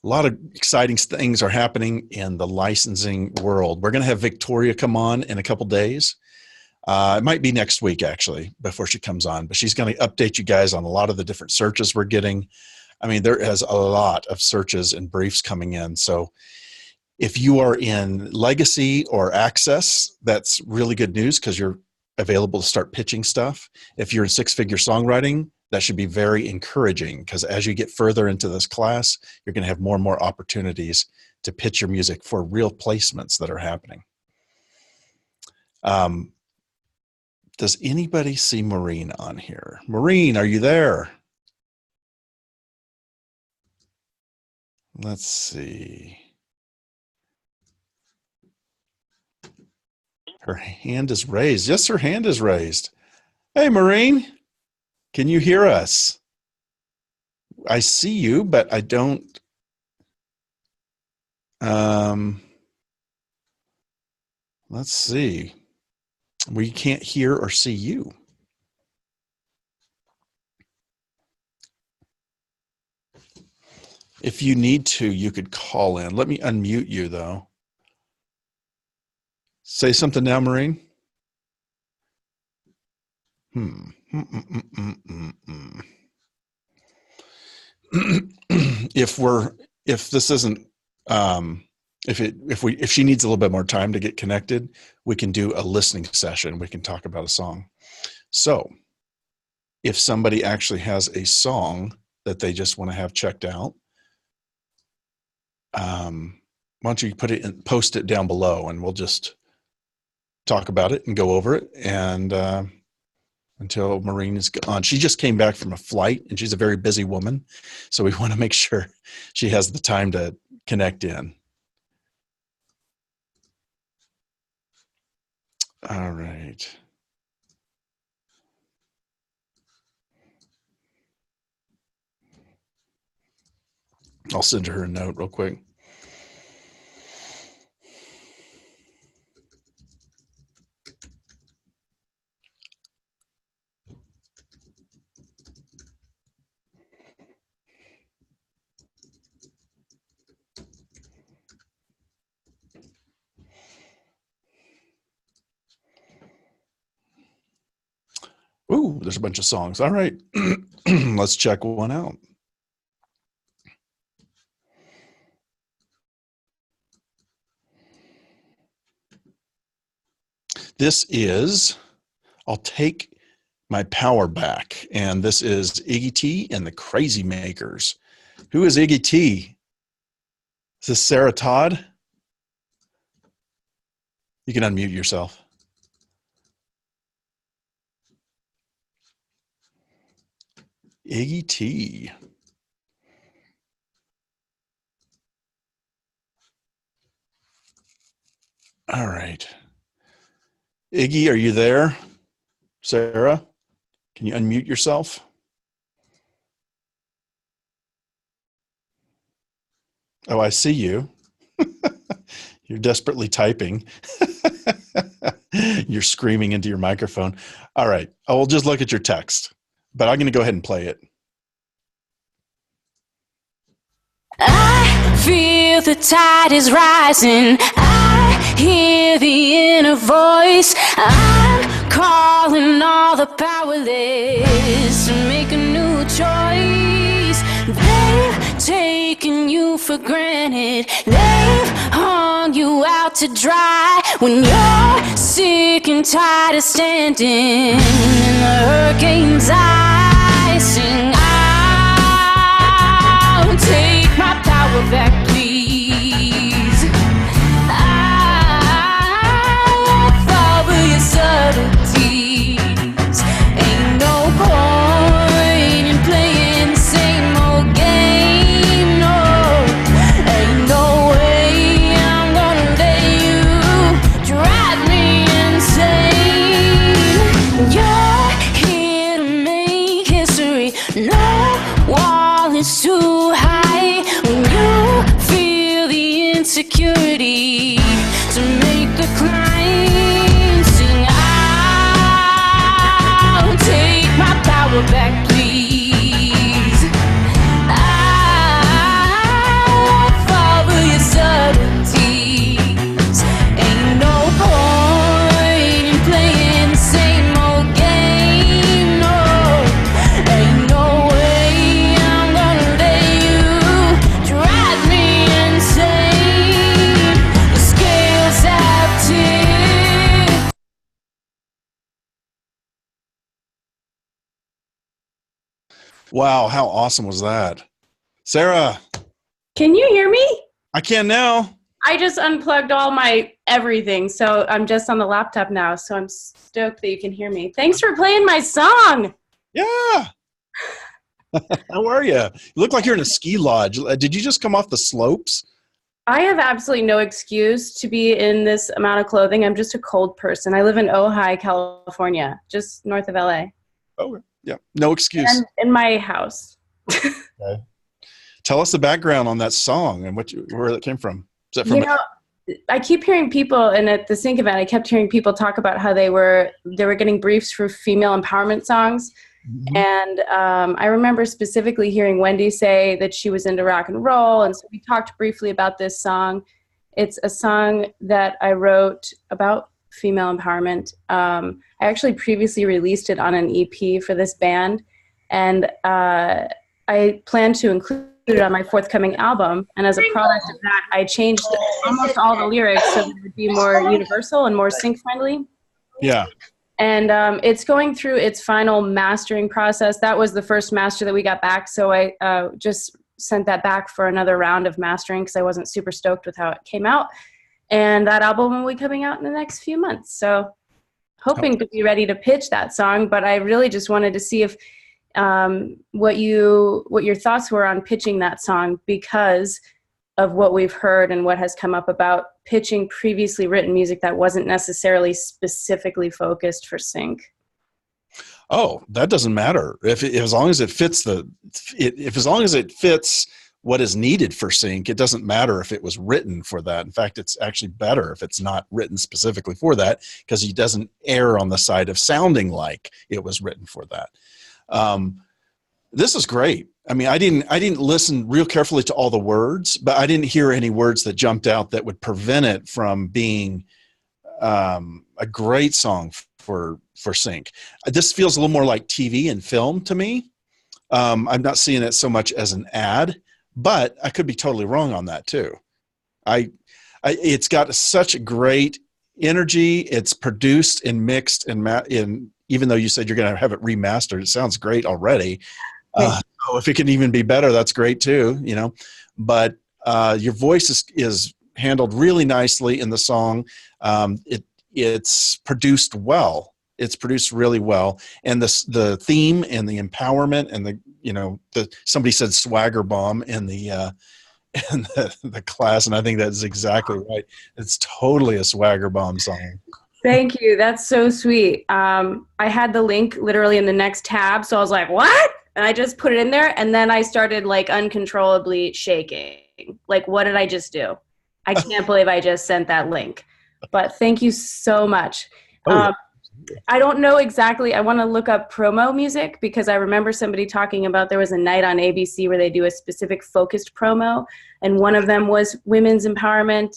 A lot of exciting things are happening in the licensing world. We're going to have Victoria come on in a couple days. It might be next week, actually, before she comes on. But she's going to update you guys on a lot of the different searches we're getting. I mean, there is a lot of searches and briefs coming in. So if you are in Legacy or Access, that's really good news because you're available to start pitching stuff. If you're in six-figure songwriting, that should be very encouraging because as you get further into this class, you're going to have more and more opportunities to pitch your music for real placements that are happening. Does anybody see Maureen on here? Maureen, are you there? Let's see. Her hand is raised. Yes, her hand is raised. Hey, Maureen, can you hear us? I see you, but I don't. Let's see. We can't hear or see you. If you need to, you could call in. Let me unmute you, though. Say something now, Maureen. If this isn't, if she needs a little bit more time to get connected, we can do a listening session. We can talk about a song. So if somebody actually has a song that they just want to have checked out, why don't you put it in, post it down below, and we'll just talk about it and go over it and until Maureen is on. She just came back from a flight and she's a very busy woman. So we want to make sure she has the time to connect in. All right. I'll send her a note real quick. Ooh, there's a bunch of songs. All right. Let's check one out. This is I'll Take My Power Back. And this is Iggy T and the Crazy Makers. Who is Iggy T? Is this Sarah Todd? You can unmute yourself. Iggy T. All right. Iggy, are you there? Sarah, can you unmute yourself? Oh, I see you. You're desperately typing. You're screaming into your microphone. All right. I will just look at your text, but I'm going to go ahead and play it. I feel the tide is rising. I hear the inner voice. I'm calling all the powerless to make a new choice. They've taken you for granted. They've hung you out to dry. When you're sick and tired of standing in the hurricane's eye, sing, I'll take my power back, please. I'll follow your subtleties. Ain't no point in playing the same old game, no. Ain't no way I'm gonna let you drive me insane. You're here to make history. No wall is too high. When you feel the insecurity to make the climb, sing, I'll take my power back, please. I'll Wow, how awesome was that? Sarah, Can you hear me? I can now. I just unplugged all my everything, so I'm just on the laptop now, so I'm stoked that you can hear me. Thanks for playing my song. Yeah. How are you? You look like you're in a ski lodge. Did you just come off the slopes? I have absolutely no excuse to be in this amount of clothing. I'm just a cold person. I live in Ojai, California, just north of LA. Oh, yeah. No excuse. And I'm in my house. Okay. Tell us the background on that song and where that came from. Is that from? I keep hearing people, and at the Sync event, I kept hearing people talk about how they were getting briefs for female empowerment songs. Mm-hmm. And I remember specifically hearing Wendy say that she was into rock and roll. And so we talked briefly about this song. It's a song that I wrote about female empowerment. I actually previously released it on an EP for this band. And I plan to include it on my forthcoming album. And as a product of that, I changed almost all the lyrics so that it would be more universal and more sync friendly. Yeah. And it's going through its final mastering process. That was the first master that we got back. So I just sent that back for another round of mastering because I wasn't super stoked with how it came out. And that album will be coming out in the next few months. So hoping to be ready to pitch that song. But I really just wanted to see if what your thoughts were on pitching that song, because of what we've heard and what has come up about pitching previously written music that wasn't necessarily specifically focused for sync. Oh, that doesn't matter. As long as it fits as long as it fits what is needed for sync, it doesn't matter if it was written for that. In fact, it's actually better if it's not written specifically for that, because it doesn't err on the side of sounding like it was written for that. This is great. I mean, I didn't listen real carefully to all the words, but I didn't hear any words that jumped out that would prevent it from being a great song for sync. This feels a little more like TV and film to me. I'm not seeing it so much as an ad, but I could be totally wrong on that too. It's got such a great energy. It's produced and mixed and even though you said you're going to have it remastered, it sounds great already. If it can even be better, that's great too, but your voice is handled really nicely in the song. It's produced well. It's produced really well. And the theme and the empowerment and somebody said swagger bomb in the class. And I think that's exactly right. It's totally a swagger bomb song. Thank you. That's so sweet. I had the link literally in the next tab. So I was like, what? And I just put it in there. And then I started like uncontrollably shaking. Like, what did I just do? I can't believe I just sent that link. But thank you so much. I don't know exactly. I want to look up promo music because I remember somebody talking about there was a night on ABC where they do a specific focused promo. And one of them was women's empowerment.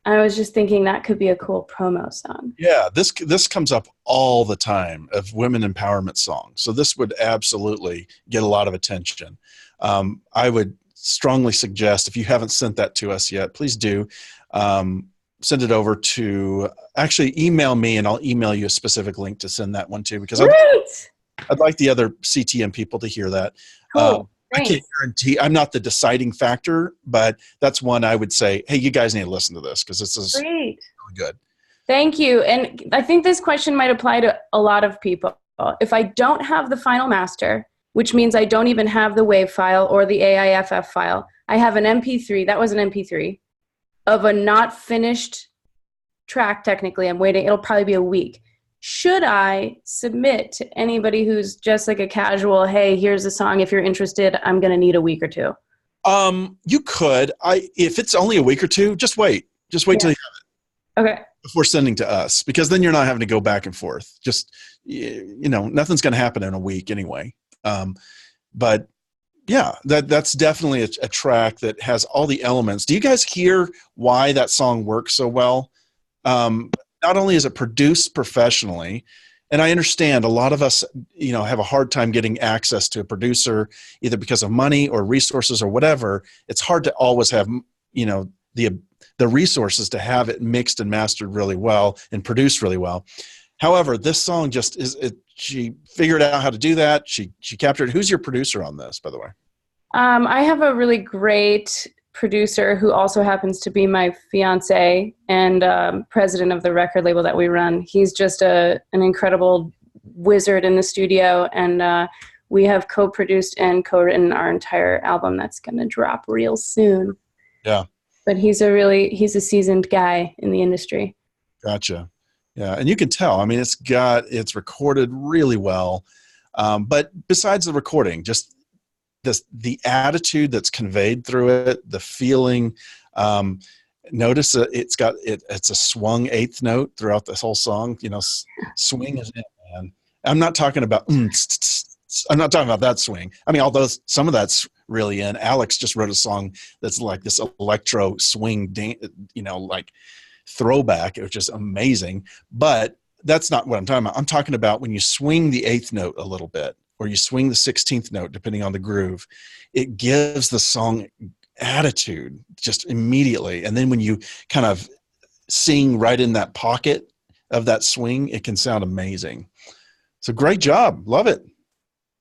I was just thinking that could be a cool promo song. Yeah, this comes up all the time of women empowerment songs. So this would absolutely get a lot of attention. I would strongly suggest, if you haven't sent that to us yet, please do. Send it over to, actually email me and I'll email you a specific link to send that one to, because I'd like the other CTM people to hear that. Cool. I can't guarantee, I'm not the deciding factor, but that's one I would say, hey, you guys need to listen to this because this is really good. Thank you. And I think this question might apply to a lot of people. If I don't have the final master, which means I don't even have the WAV file or the AIFF file, I have an MP3, that was an MP3, of a not finished track technically. I'm waiting, it'll probably be a week. Should I submit to anybody who's just like a casual, hey, here's a song, if you're interested, I'm going to need a week or two? You could. If it's only a week or two, just wait. Just wait till you have it. Okay. Before sending to us, because then you're not having to go back and forth. Just, nothing's going to happen in a week anyway. But yeah, that's definitely a track that has all the elements. Do you guys hear why that song works so well? Not only is it produced professionally, and I understand a lot of us, have a hard time getting access to a producer, either because of money or resources or whatever. It's hard to always have, the resources to have it mixed and mastered really well and produced really well. However, this song just is. She figured out how to do that. She captured. Who's your producer on this, by the way? I have a really great producer who also happens to be my fiance and president of the record label that we run. He's just an incredible wizard in the studio, and we have co-produced and co-written our entire album that's going to drop real soon. Yeah. But he's a seasoned guy in the industry. Gotcha. Yeah, and you can tell. I mean, it's recorded really well. But besides the recording, just the attitude that's conveyed through it, the feeling. Notice it's a swung eighth note throughout this whole song. You know, swing is it, man. I'm not talking about. I'm not talking about that swing. I mean, although some of that's really in. Alex just wrote a song that's like this electro swing, like throwback. It was just amazing. But that's not what I'm talking about. I'm talking about when you swing the eighth note a little bit, or you swing the 16th note, depending on the groove, it gives the song attitude just immediately. And then when you kind of sing right in that pocket of that swing, it can sound amazing. So great job. Love it.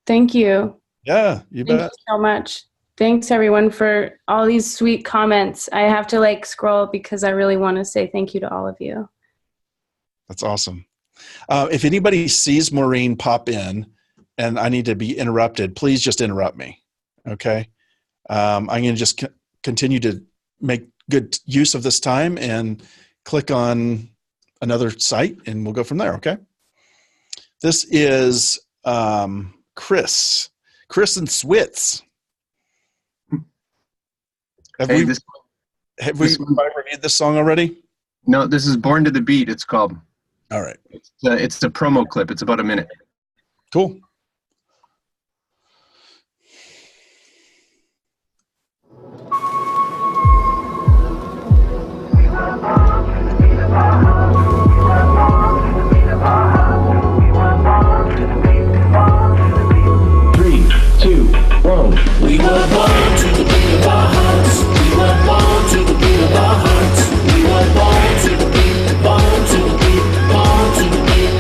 Thank you. Yeah, you bet. Thank you so much. Thanks everyone for all these sweet comments. I have to scroll because I really want to say thank you to all of you. That's awesome. If anybody sees Maureen pop in and I need to be interrupted, please just interrupt me. Okay. I'm going to just continue to make good use of this time and click on another site and we'll go from there. Okay. This is Chris and Switz. Have we reviewed this song already? No, this is Born to the Beat, it's called. All right. It's a promo clip. It's about a minute. Cool. Three, two, one. We were born to the beat of our hearts. We were born to the beat of our hearts. We were born to the beat, born to the beat, born to the beat.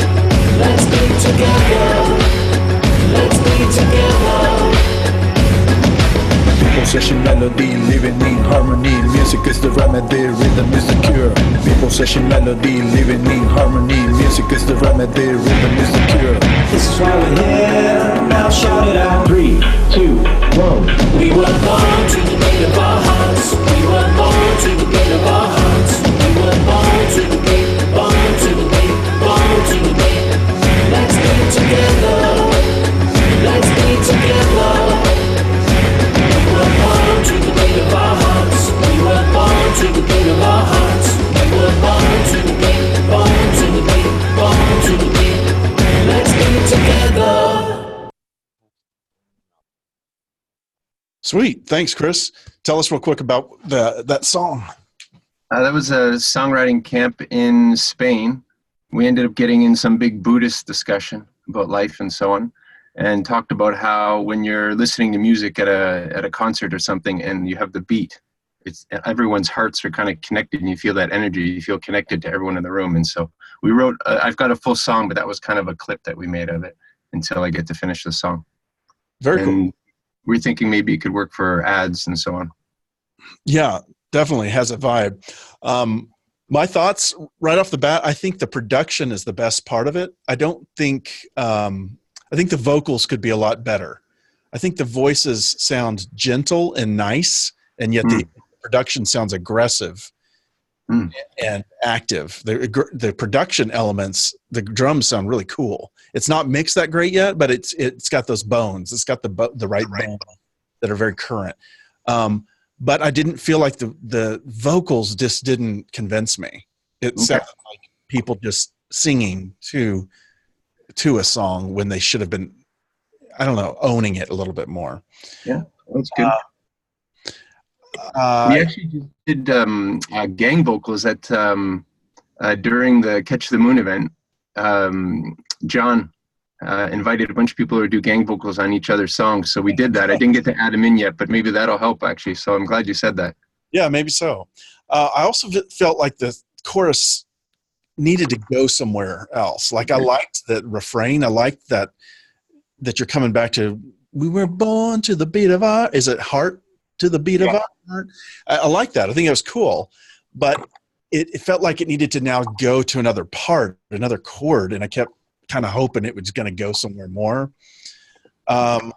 Let's be together. Let's be together. Possession melody, living in harmony. Music is the remedy, rhythm is the cure. Possession melody, living in harmony. Music is the remedy, rhythm is the cure. This is why we're here, now shout it out. 3, 2, 1. We were born to the beat of our hearts. We were born to the beat of our hearts. We were born to the beat, born to the beat, born to the beat. Let's be together. Let's be together. We were born to the beat of our hearts. We were born to the beat of our hearts. We were born to the beat, born to the beat, born to the beat. Let's be together. Sweet. Thanks, Chris. Tell us real quick about that song. That was a songwriting camp in Spain. We ended up getting in some big Buddhist discussion about life and so on, and talked about how when you're listening to music at a concert or something and you have the beat, everyone's hearts are kind of connected and you feel that energy. You feel connected to everyone in the room. And so we wrote, I've got a full song, but that was kind of a clip that we made of it until I get to finish the song. Very cool. We're thinking maybe it could work for ads and so on. Yeah, definitely has a vibe. My thoughts right off the bat, I think the production is the best part of it. I think the vocals could be a lot better. I think the voices sound gentle and nice, and yet the production sounds aggressive and active. The production elements, the drums sound really cool. It's not mixed that great yet, but it's got those bones. It's got the right bones that are very current. But I didn't feel like the vocals just didn't convince me. It sounded like people just singing to a song when they should have been, I don't know, owning it a little bit more. Yeah, that's good. We actually just did gang vocals at during the Catch the Moon event. John invited a bunch of people to do gang vocals on each other's songs, so we did that. I didn't get to add them in yet, but maybe that'll help actually. So I'm glad you said that. Yeah, maybe so. I also felt like the chorus needed to go somewhere else. Like I liked that refrain. I liked that you're coming back to, we were born to the beat of our, is it heart to the beat of our heart? I like that. I think it was cool, but it felt like it needed to now go to another part, another chord. And I kept kind of hoping it was going to go somewhere more. But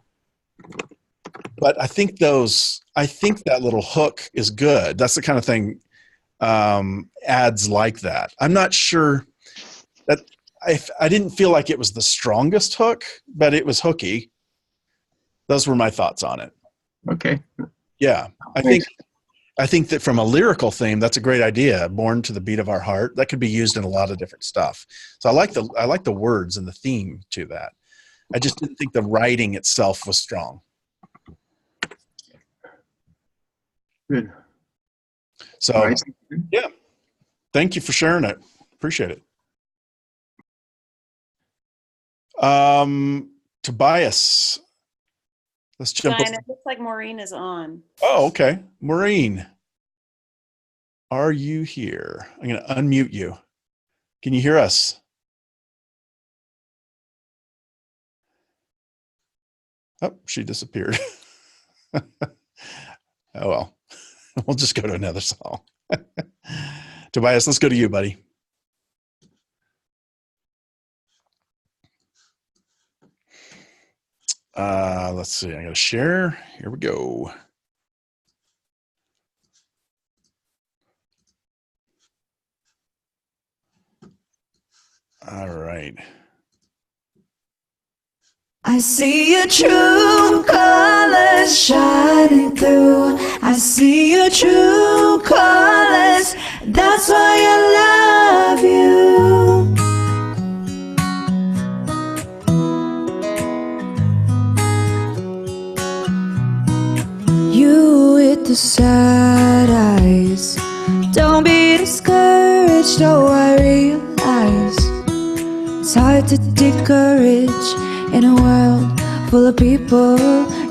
I think that little hook is good. That's the kind of thing ads like that. I'm not sure that I didn't feel like it was the strongest hook, but it was hooky. Those were my thoughts on it. Okay. Yeah. I think that from a lyrical theme, that's a great idea. Born to the beat of our heart. That could be used in a lot of different stuff. So I like the words and the theme to that. I just didn't think the writing itself was strong. Good. So, Right. yeah. Thank you for sharing it. Appreciate it. Tobias. Let's jump. Fine. It looks like Maureen is on. Oh, okay. Maureen, are you here? I'm going to unmute you. Can you hear us? Oh, she disappeared. Oh, well. We'll just go to another song. Tobias, let's go to you, buddy. Let's see. I got to share. Here we go. All right. I see your true colors shining through. I see your true colors. That's why I love you. You with the sad eyes. Don't be discouraged. Oh, I realize it's hard to take courage in a world full of people.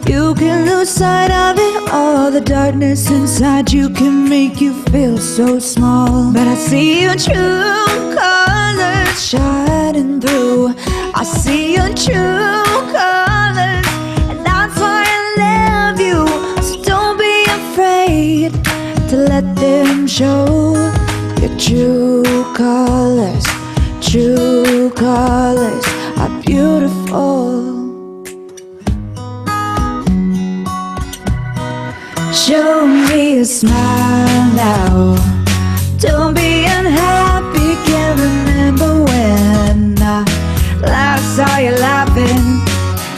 You can lose sight of it all. The darkness inside you can make you feel so small. But I see your true colors shining through. I see your true colors, and that's why I love you. So don't be afraid to let them show your true colors. True colors are beautiful. Show me a smile now. Don't be unhappy. Can't remember when I last saw you laughing.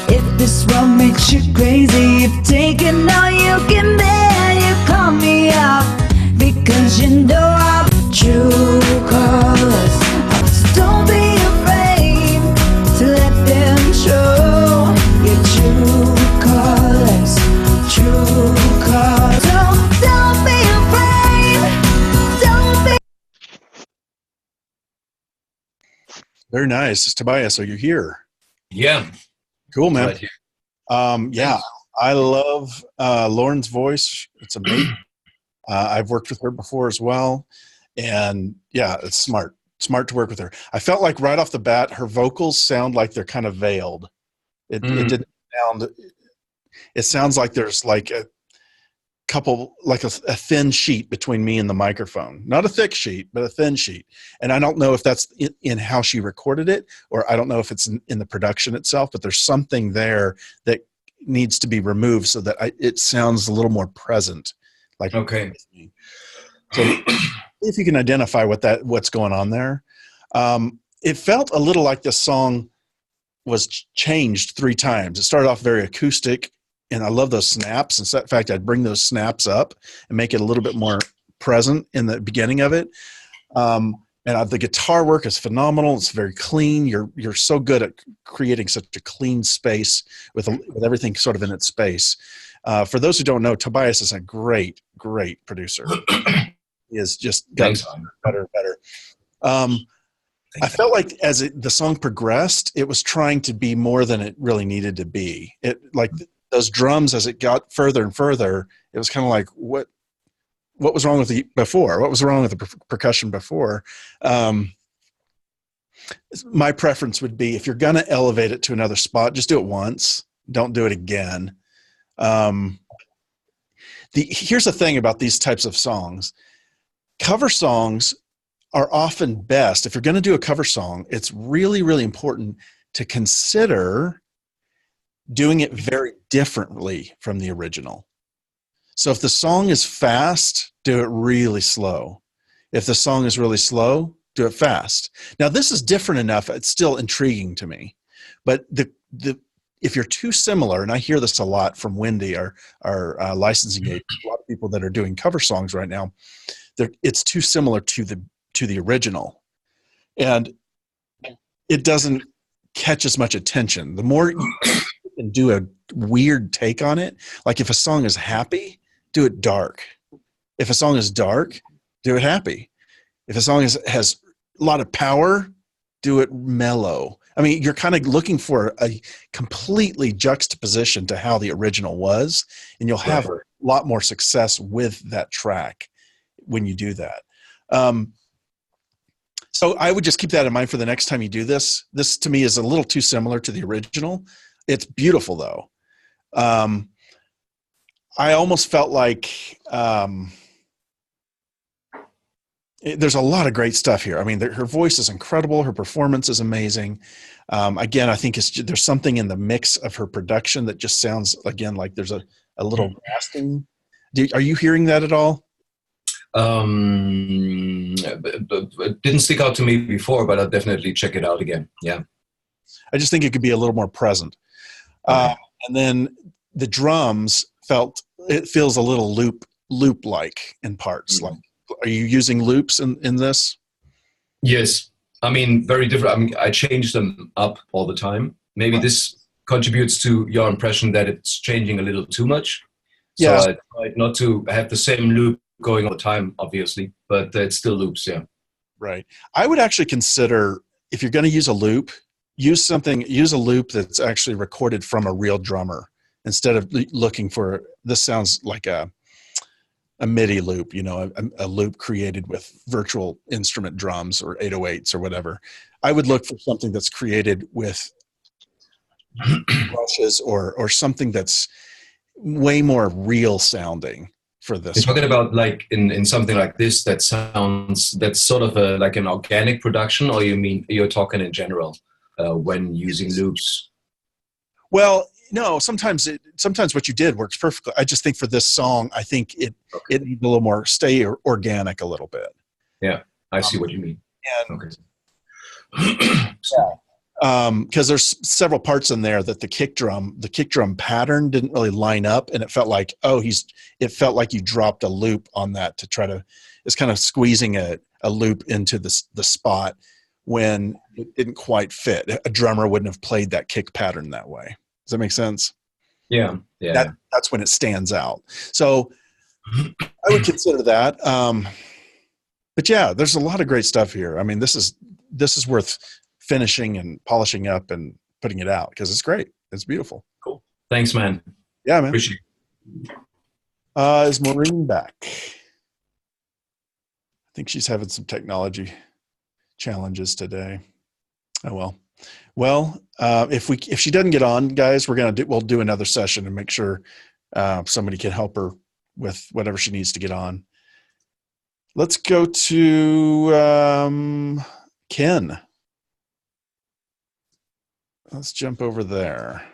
If this world makes you crazy, if taking all you can bear, you call me up because you know I'm true colors. Don't be afraid to let them show your true colors. True colors. Don't be afraid. Don't be. Very nice. Tobias, are you here? Yeah. Cool, man. Right here. Yeah, I love Lauren's voice. It's amazing. I've worked with her before as well. And yeah, it's smart to work with her. I felt like right off the bat, her vocals sound like they're kind of veiled. It didn't sound, it sounds like there's like a couple, like a thin sheet between me and the microphone. Not a thick sheet, but a thin sheet. And I don't know if that's in how she recorded it, or I don't know if it's in the production itself, but there's something there that needs to be removed so that it sounds a little more present. Like, Okay. So if you can identify what's going on there. It felt a little like this song was changed 3 times. It started off very acoustic, and I love those snaps. In fact, I'd bring those snaps up and make it a little bit more present in the beginning of it. And the guitar work is phenomenal. It's very clean. You're so good at creating such a clean space with everything sort of in its space. For those who don't know, Tobias is a great producer. He is just better. I felt like as the song progressed, it was trying to be more than it really needed to be. It like those drums, as it got further and further, it was kind of like, what was wrong with before? What was wrong with the percussion before? my preference would be if you're going to elevate it to another spot, just do it once. Don't do it again. Here's the thing about these types of songs. Cover songs are often best. If you're going to do a cover song, it's really, really important to consider doing it very differently from the original. So if the song is fast, do it really slow. If the song is really slow, do it fast. Now, this is different enough. It's still intriguing to me. But if you're too similar, and I hear this a lot from Wendy, our licensing agent, a lot of people that are doing cover songs right now, it's too similar to the original. And it doesn't catch as much attention. The more you can do a weird take on it, like if a song is happy, do it dark. If a song is dark, do it happy. If a song has a lot of power, do it mellow. I mean, you're kind of looking for a completely juxtaposition to how the original was, and you'll have a lot more success with that track when you do that. So I would just keep that in mind for the next time you do this. This, to me, is a little too similar to the original. It's beautiful, though. I almost felt like there's a lot of great stuff here. I mean, her voice is incredible. Her performance is amazing. Again, I think there's something in the mix of her production that just sounds, again, like there's a little rasping. Are you hearing that at all? It didn't stick out to me before, but I'll definitely check it out again. Yeah. I just think it could be a little more present. Okay. And then the drums feels a little loop-like in parts. Like, are you using loops in this? Yes. I mean, very different. I mean, I change them up all the time. Maybe this contributes to your impression that it's changing a little too much. So Yeah. I tried not to have the same loop going all the time, obviously, but it still loops, yeah. Right. I would actually consider, if you're going to use a loop, use a loop that's actually recorded from a real drummer instead of looking for, this sounds like a MIDI loop, a loop created with virtual instrument drums or 808s or whatever. I would look for something that's created with brushes or something that's way more real sounding for this. You're talking about like in something like this that's sort of like an organic production, or you're talking in general when using loops? Well, no, sometimes what you did works perfectly. I just think for this song, I think it needs a little more, stay organic a little bit. Yeah, I see what you mean. Okay. Because there's several parts in there that the kick drum pattern didn't really line up, and it felt like it felt like you dropped a loop on that to try to. It's kind of squeezing a loop into the spot when it didn't quite fit. A drummer wouldn't have played that kick pattern that way. Does that make sense? Yeah. That's when it stands out. So I would consider that. But yeah, there's a lot of great stuff here. I mean, this is worth finishing and polishing up and putting it out because it's great. It's beautiful. Cool. Thanks, man. Yeah, man. Appreciate it. Is Maureen back? I think she's having some technology challenges today. Oh well. Well, if she doesn't get on, guys, we'll do another session and make sure somebody can help her with whatever she needs to get on. Let's go to Ken. Let's jump over there.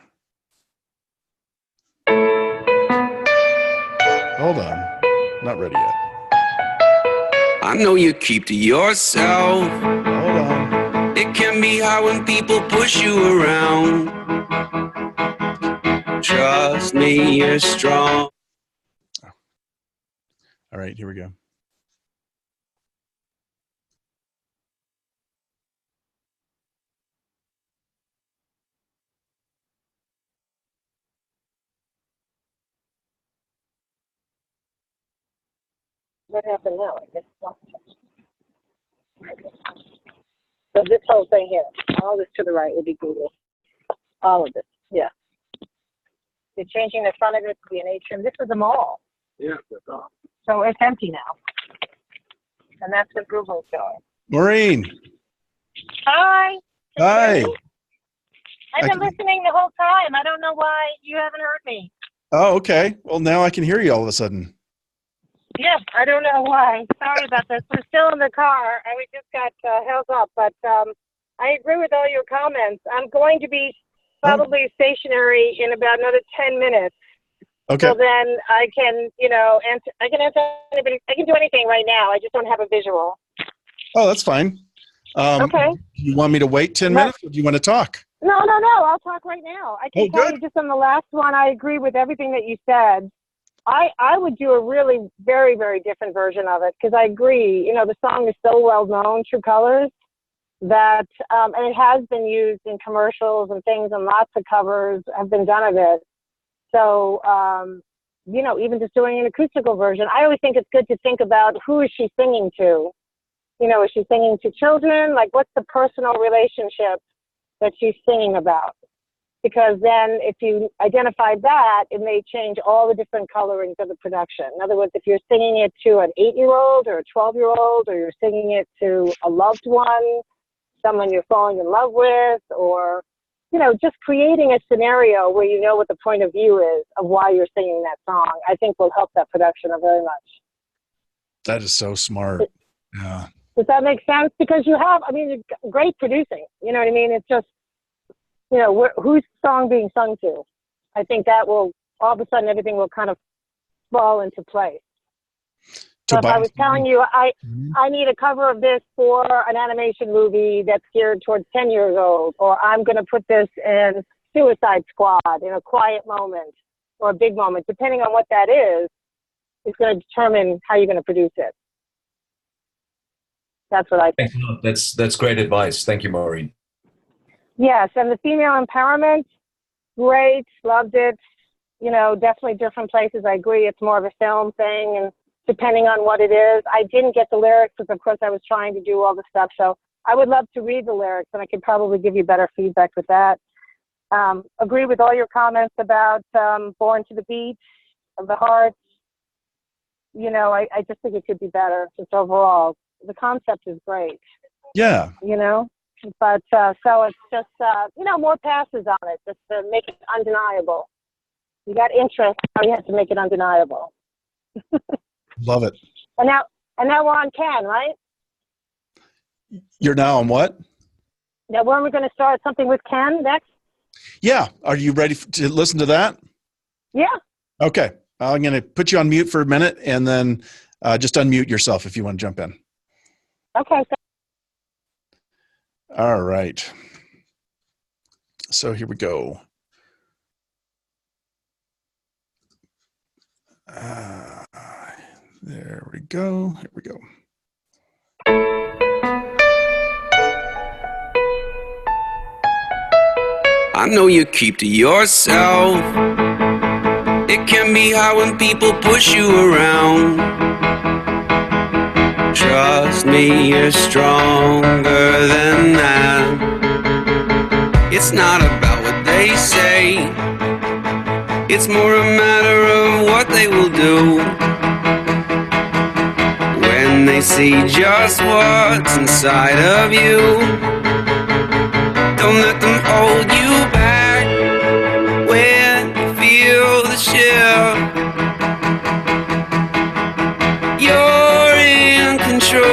Hold on. Not ready yet. I know you keep to yourself. Hold on. It can be hard when people push you around. Trust me, you're strong. All right, here we go. What happened now? I guess so this whole thing here, all this to the right would be Google. All of this, yeah. They're changing the front of it to be an atrium. This is a mall. Yeah, that's all. So it's empty now. And that's what Google's showing. Maureen. Hi. Hi. I've been listening the whole time. I don't know why you haven't heard me. Oh, okay. Well, now I can hear you all of a sudden. Yes, I don't know why. Sorry about this. We're still in the car, and we just got held up. But I agree with all your comments. I'm going to be probably stationary in about another 10 minutes. Okay. So then I can, answer. I can answer anybody. I can do anything right now. I just don't have a visual. Oh, that's fine. Okay. You want me to wait 10 minutes, or do you want to talk? No. I'll talk right now. I can tell you just on the last one, I agree with everything that you said. I would do a really very, very different version of it because I agree. The song is so well known, True Colors, that and it has been used in commercials and things, and lots of covers have been done of it. So, even just doing an acoustical version, I always think it's good to think about who is she singing to. Is she singing to children? Like, what's the personal relationship that she's singing about? Because then if you identify that, it may change all the different colorings of the production. In other words, if you're singing it to an 8-year-old or a 12-year-old, or you're singing it to a loved one, someone you're falling in love with, or, just creating a scenario where you know what the point of view is of why you're singing that song, I think will help that production very much. That is so smart. Yeah. Does that make sense? Because great producing. You know what I mean? It's just, who's the song being sung to? I think that will, all of a sudden, everything will kind of fall into place. So if I was telling you, I need a cover of this for an animation movie that's geared towards 10 years old, or I'm going to put this in Suicide Squad in a quiet moment or a big moment, depending on what that is going to determine how you're going to produce it. That's what I think. Thanks a lot. That's great advice. Thank you, Maureen. Yes, and the female empowerment, great, loved it. Definitely different places. I agree. It's more of a film thing, and depending on what it is. I didn't get the lyrics because, of course, I was trying to do all the stuff. So I would love to read the lyrics, and I could probably give you better feedback with that. Agree with all your comments about Born to the Beat of the Heart. I just think it could be better just overall. The concept is great. Yeah. But so it's just, more passes on it, just to make it undeniable. You got interest, now you have to make it undeniable. Love it. And now we're on Ken, right? You're now on what? Now, when are we going to start something with Ken next? Yeah. Are you ready to listen to that? Yeah. Okay. I'm going to put you on mute for a minute, and then just unmute yourself if you want to jump in. Okay. All right. So here we go. There we go. Here we go. I know you keep to yourself. It can be hard when people push you around. Trust me, you're stronger than that. It's not about what they say. It's more a matter of what they will do when they see just what's inside of you. Don't let them hold you back when you feel the shift. You're in control.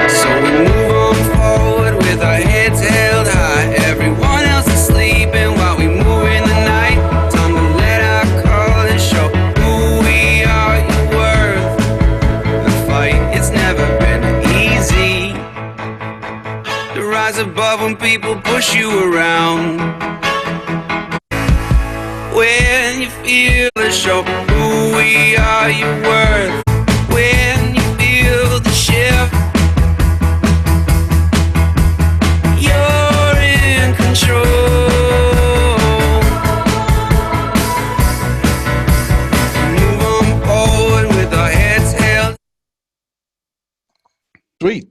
So we move on forward with our heads held high. Everyone else is sleeping while we move in the night. Time to let our colors show who we are. You're worth the fight. It's never been easy to rise above when people push you around. When you feel the show who we are, you're worth. When you feel the shift, you're in control. Move on forward with our heads held. Sweet.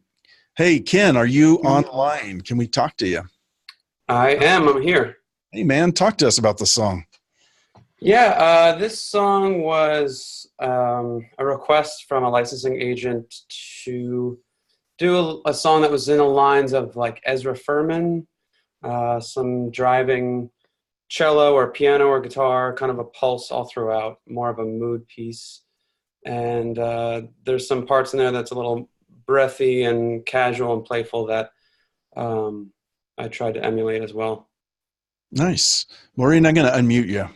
Hey, Ken, are you online? Can we talk to you? I am. I'm here. Hey, man, talk to us about the song. Yeah, this song was a request from a licensing agent to do a song that was in the lines of like Ezra Furman, some driving cello or piano or guitar, kind of a pulse all throughout, more of a mood piece. And there's some parts in there that's a little breathy and casual and playful that I tried to emulate as well. Nice. Maureen, I'm going to unmute you.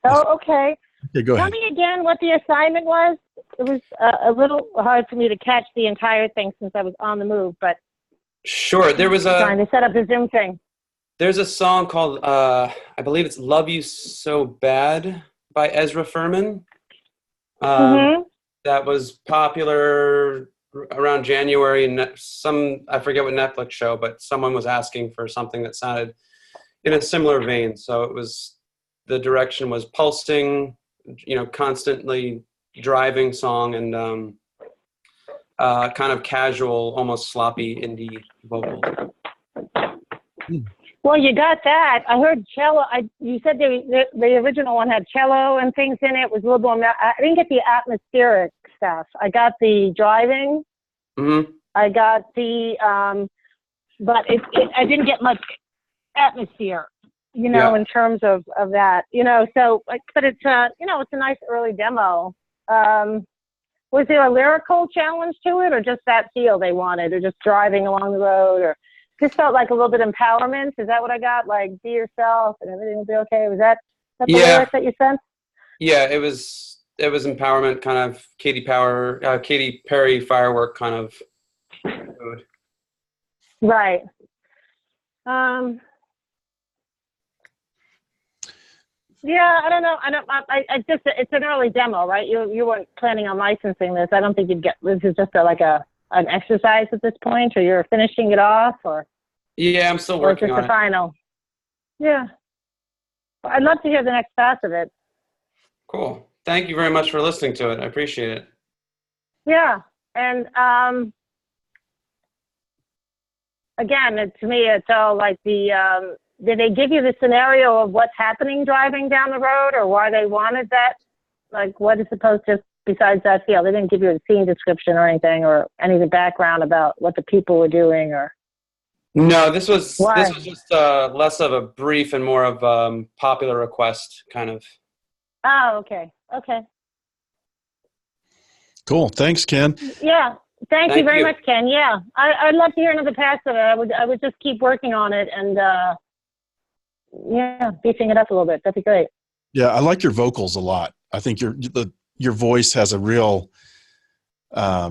Oh, okay. Okay, go Tell ahead. me again what the assignment was. It was a little hard for me to catch the entire thing since I was on the move, but Sure. trying to set up the Zoom thing. There's a song called, I believe it's Love You So Bad by Ezra Furman. That was popular around January. I forget what Netflix show, but someone was asking for something that sounded in a similar vein. So the direction was pulsing, constantly driving song and kind of casual, almost sloppy indie vocal. Well, you got that. I heard cello. You said the original one had cello and things in it. It was a little more. I didn't get the atmospheric stuff. I got the driving. Mm-hmm. I got the, but I didn't get much atmosphere, in terms of that, so, but it's, it's a nice early demo. Was there a lyrical challenge to it or just that feel they wanted or just driving along the road or just felt like a little bit of empowerment? Is that what I got? Like, be yourself and everything will be okay. Was that the lyric that you sent? Yeah, it was empowerment, kind of Katy Perry firework kind of mood. Right. Yeah, I don't know. I just, it's an early demo, right? You weren't planning on licensing this. I don't think this is just an exercise at this point, or you're finishing it off, or? Yeah, I'm still working on it. Or is this the final? Yeah. I'd love to hear the next pass of it. Cool. Thank you very much for listening to it. I appreciate it. Yeah. And again, to me, it's all like did they give you the scenario of what's happening driving down the road or why they wanted that? Like, what is supposed to, besides that feel? They didn't give you a scene description or anything or any of the background about what the people were doing or? No, this was just less of a brief and more of popular request kind of. Oh, okay. Okay. Cool. Thanks, Ken. Yeah. Thank you very much, Ken. Yeah. I'd love to hear another pass of it. I would just keep working on it and, beefing it up a little bit. That'd be great. Yeah, I like your vocals a lot. I think your voice has a real, I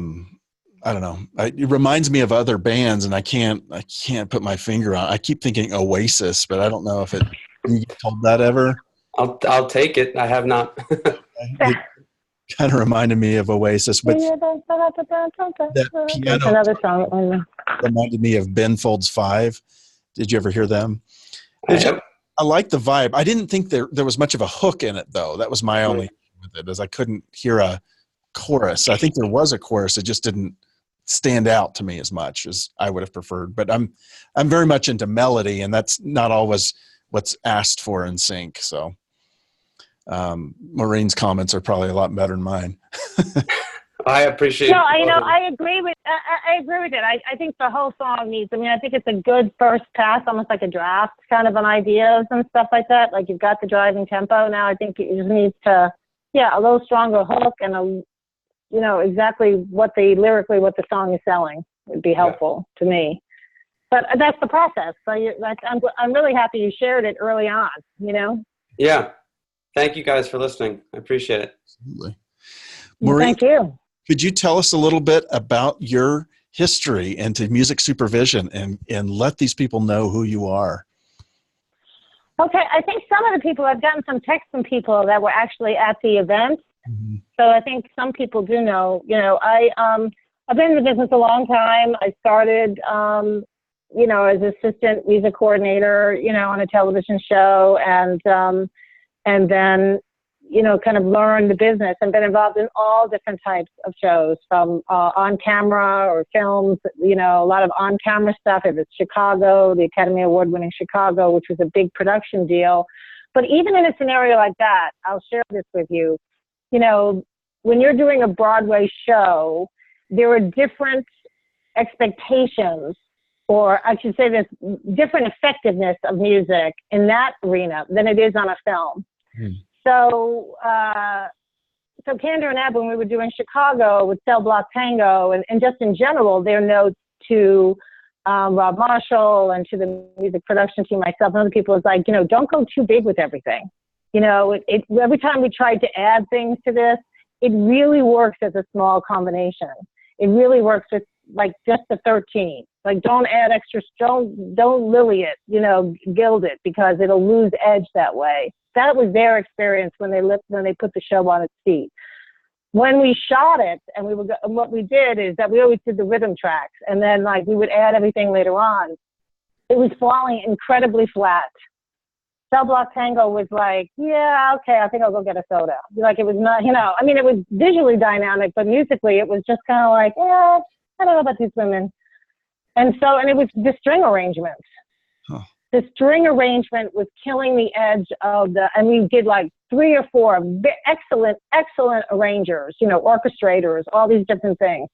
don't know. It reminds me of other bands, and I can't put my finger on. I keep thinking Oasis, but I don't know if you told that ever. I'll take it. I have not. It kind of reminded me of Oasis, but that piano another song reminded me of Ben Folds 5. Did you ever hear them? I like the vibe. I didn't think there was much of a hook in it, though. That was my only issue with it, is I couldn't hear a chorus. I think there was a chorus. It just didn't stand out to me as much as I would have preferred. But I'm very much into melody, and that's not always what's asked for in sync. So Maureen's comments are probably a lot better than mine. I appreciate. No, I agree with. I agree with it. I think the whole song needs. I mean, I think it's a good first pass, almost like a draft, kind of an ideas and stuff like that. Like you've got the driving tempo. Now I think it just needs to, a little stronger hook and exactly what the song is selling would be helpful to me. But that's the process. So I'm really happy you shared it early on. Yeah. Thank you guys for listening. I appreciate it. Absolutely. Maureen, thank you. Could you tell us a little bit about your history into music supervision and let these people know who you are? Okay, I think some of the people, I've gotten some texts from people that were actually at the event. Mm-hmm. So I think some people do know. I've been in the business a long time. I started, as assistant music coordinator, on a television show, and then kind of learned the business and been involved in all different types of shows, from on camera or films, a lot of on camera stuff. It was Chicago, the Academy Award winning Chicago, which was a big production deal, But even in a scenario like that, I'll share this with you. You know, when you're doing a Broadway show, there are different expectations, or I should say this, different effectiveness of music in that arena than it is on a film. So Kander and Ebb, when we were doing Chicago with Cell Block Tango, and just in general, their notes to Rob Marshall and to the music production team, myself and other people, is like, you know, don't go too big with everything. You know, every time we tried to add things to this, it really works as a small combination. It really works with like just the 13. Like, don't add extra, don't lily it, you know, gild it, because it'll lose edge that way. That was their experience when they put the show on its feet. When we shot it, and what we did is that we always did the rhythm tracks, and then like we would add everything later on. It was falling incredibly flat. Cell Block Tango was like, yeah, okay, I think I'll go get a soda. Like, it was not, you know, I mean, it was visually dynamic, but musically it was just kind of like, yeah, I don't know about these women. And it was the string arrangement. The string arrangement was killing the edge of and we did like 3 or 4 excellent arrangers, you know, orchestrators, all these different things.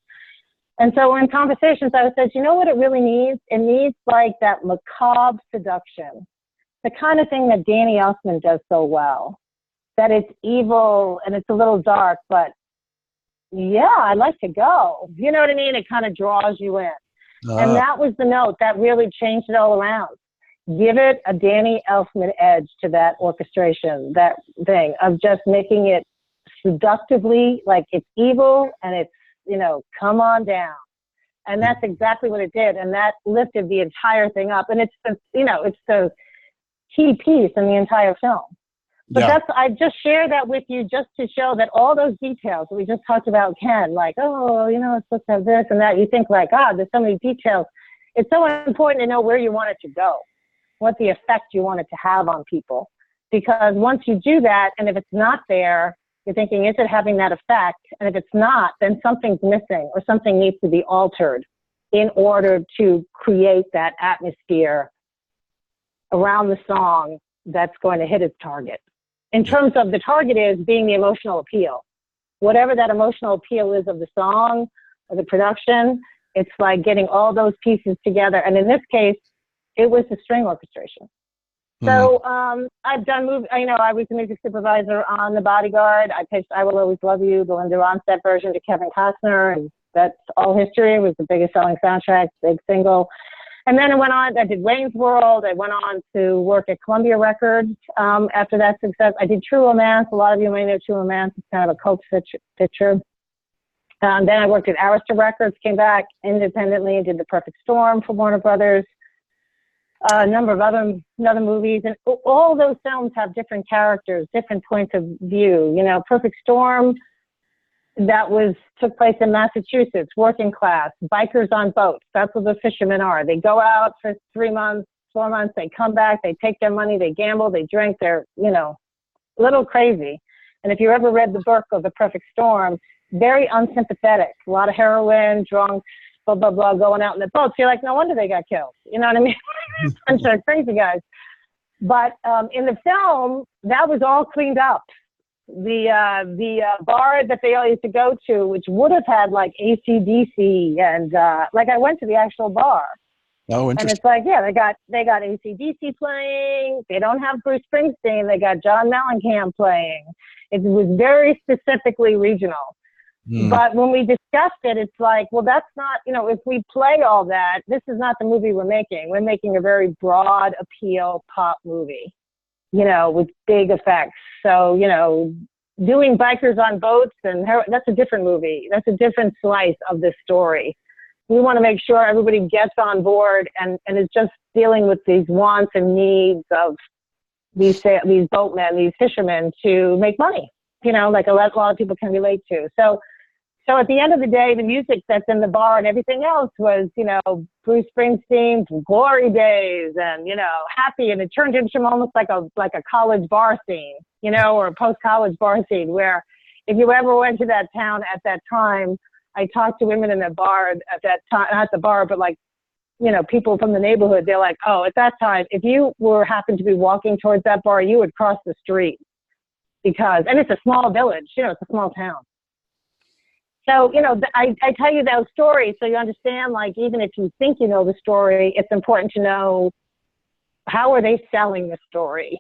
And so in conversations, I said, you know what it really needs? It needs like that macabre seduction, the kind of thing that Danny Elfman does so well, that it's evil and it's a little dark, but yeah, I'd like to go. You know what I mean? It kind of draws you in. And that was the note that really changed it all around. Give it a Danny Elfman edge to that orchestration, that thing of just making it seductively, like it's evil and it's, you know, come on down. And that's exactly what it did. And that lifted the entire thing up. And it's the, you know, it's the key piece in the entire film. But I just share that with you just to show that all those details that we just talked about, Ken, like, oh, you know, it's supposed to have this and that. You think like, God, there's so many details. It's so important to know where you want it to go, what the effect you want it to have on people. Because once you do that, and if it's not there, you're thinking, is it having that effect? And if it's not, then something's missing or something needs to be altered in order to create that atmosphere around the song that's going to hit its target. In terms of the target is being the emotional appeal. Whatever that emotional appeal is of the song or the production, it's like getting all those pieces together. And in this case, it was the string orchestration. So I've done movies, you know, I was the music supervisor on The Bodyguard. I pitched I Will Always Love You, the Linda Ronstadt version, to Kevin Costner, and that's all history. It was the biggest selling soundtrack, big single. And then I did Wayne's World. I went on to work at Columbia Records after that success. I did True Romance. A lot of you may know True Romance. It's kind of a cult picture. Then I worked at Arista Records, came back independently and did The Perfect Storm for Warner Brothers. A number of other movies. And all those films have different characters, different points of view. You know, Perfect Storm, took place in Massachusetts, working class, bikers on boats. That's what the fishermen are. They go out for 3 months, 4 months, they come back, they take their money, they gamble, they drink, they're, you know, a little crazy. And if you ever read the book of The Perfect Storm, very unsympathetic, a lot of heroin, drunk, blah, blah, blah, going out in the boats. You're like, no wonder they got killed. You know what I mean? Bunch of crazy guys. But in the film, that was all cleaned up. The bar that they all used to go to, which would have had like AC/DC and like I went to the actual bar. Oh, interesting. And it's like, yeah, they got AC/DC playing. They don't have Bruce Springsteen. They got John Mellencamp playing. It was very specifically regional. But when we discussed it, it's like, well, that's not, you know, if we play all that, this is not the movie we're making. We're making a very broad appeal pop movie, you know, with big effects. So, you know, doing bikers on boats and that's a different movie. That's a different slice of the story. We want to make sure everybody gets on board and is just dealing with these wants and needs of these boatmen, these fishermen to make money, you know, like a lot of people can relate to. So at the end of the day, the music that's in the bar and everything else was, you know, Bruce Springsteen's Glory Days and, you know, Happy. And it turned into almost like a college bar scene, you know, or a post-college bar scene where if you ever went to that town at that time, I talked to women in the bar at that time, not the bar, but like people from the neighborhood, they're like, oh, at that time, if you happened to be walking towards that bar, you would cross the street and it's a small village, it's a small town. So, I tell you those stories so you understand, like, even if you think you know the story, it's important to know, how are they selling the story?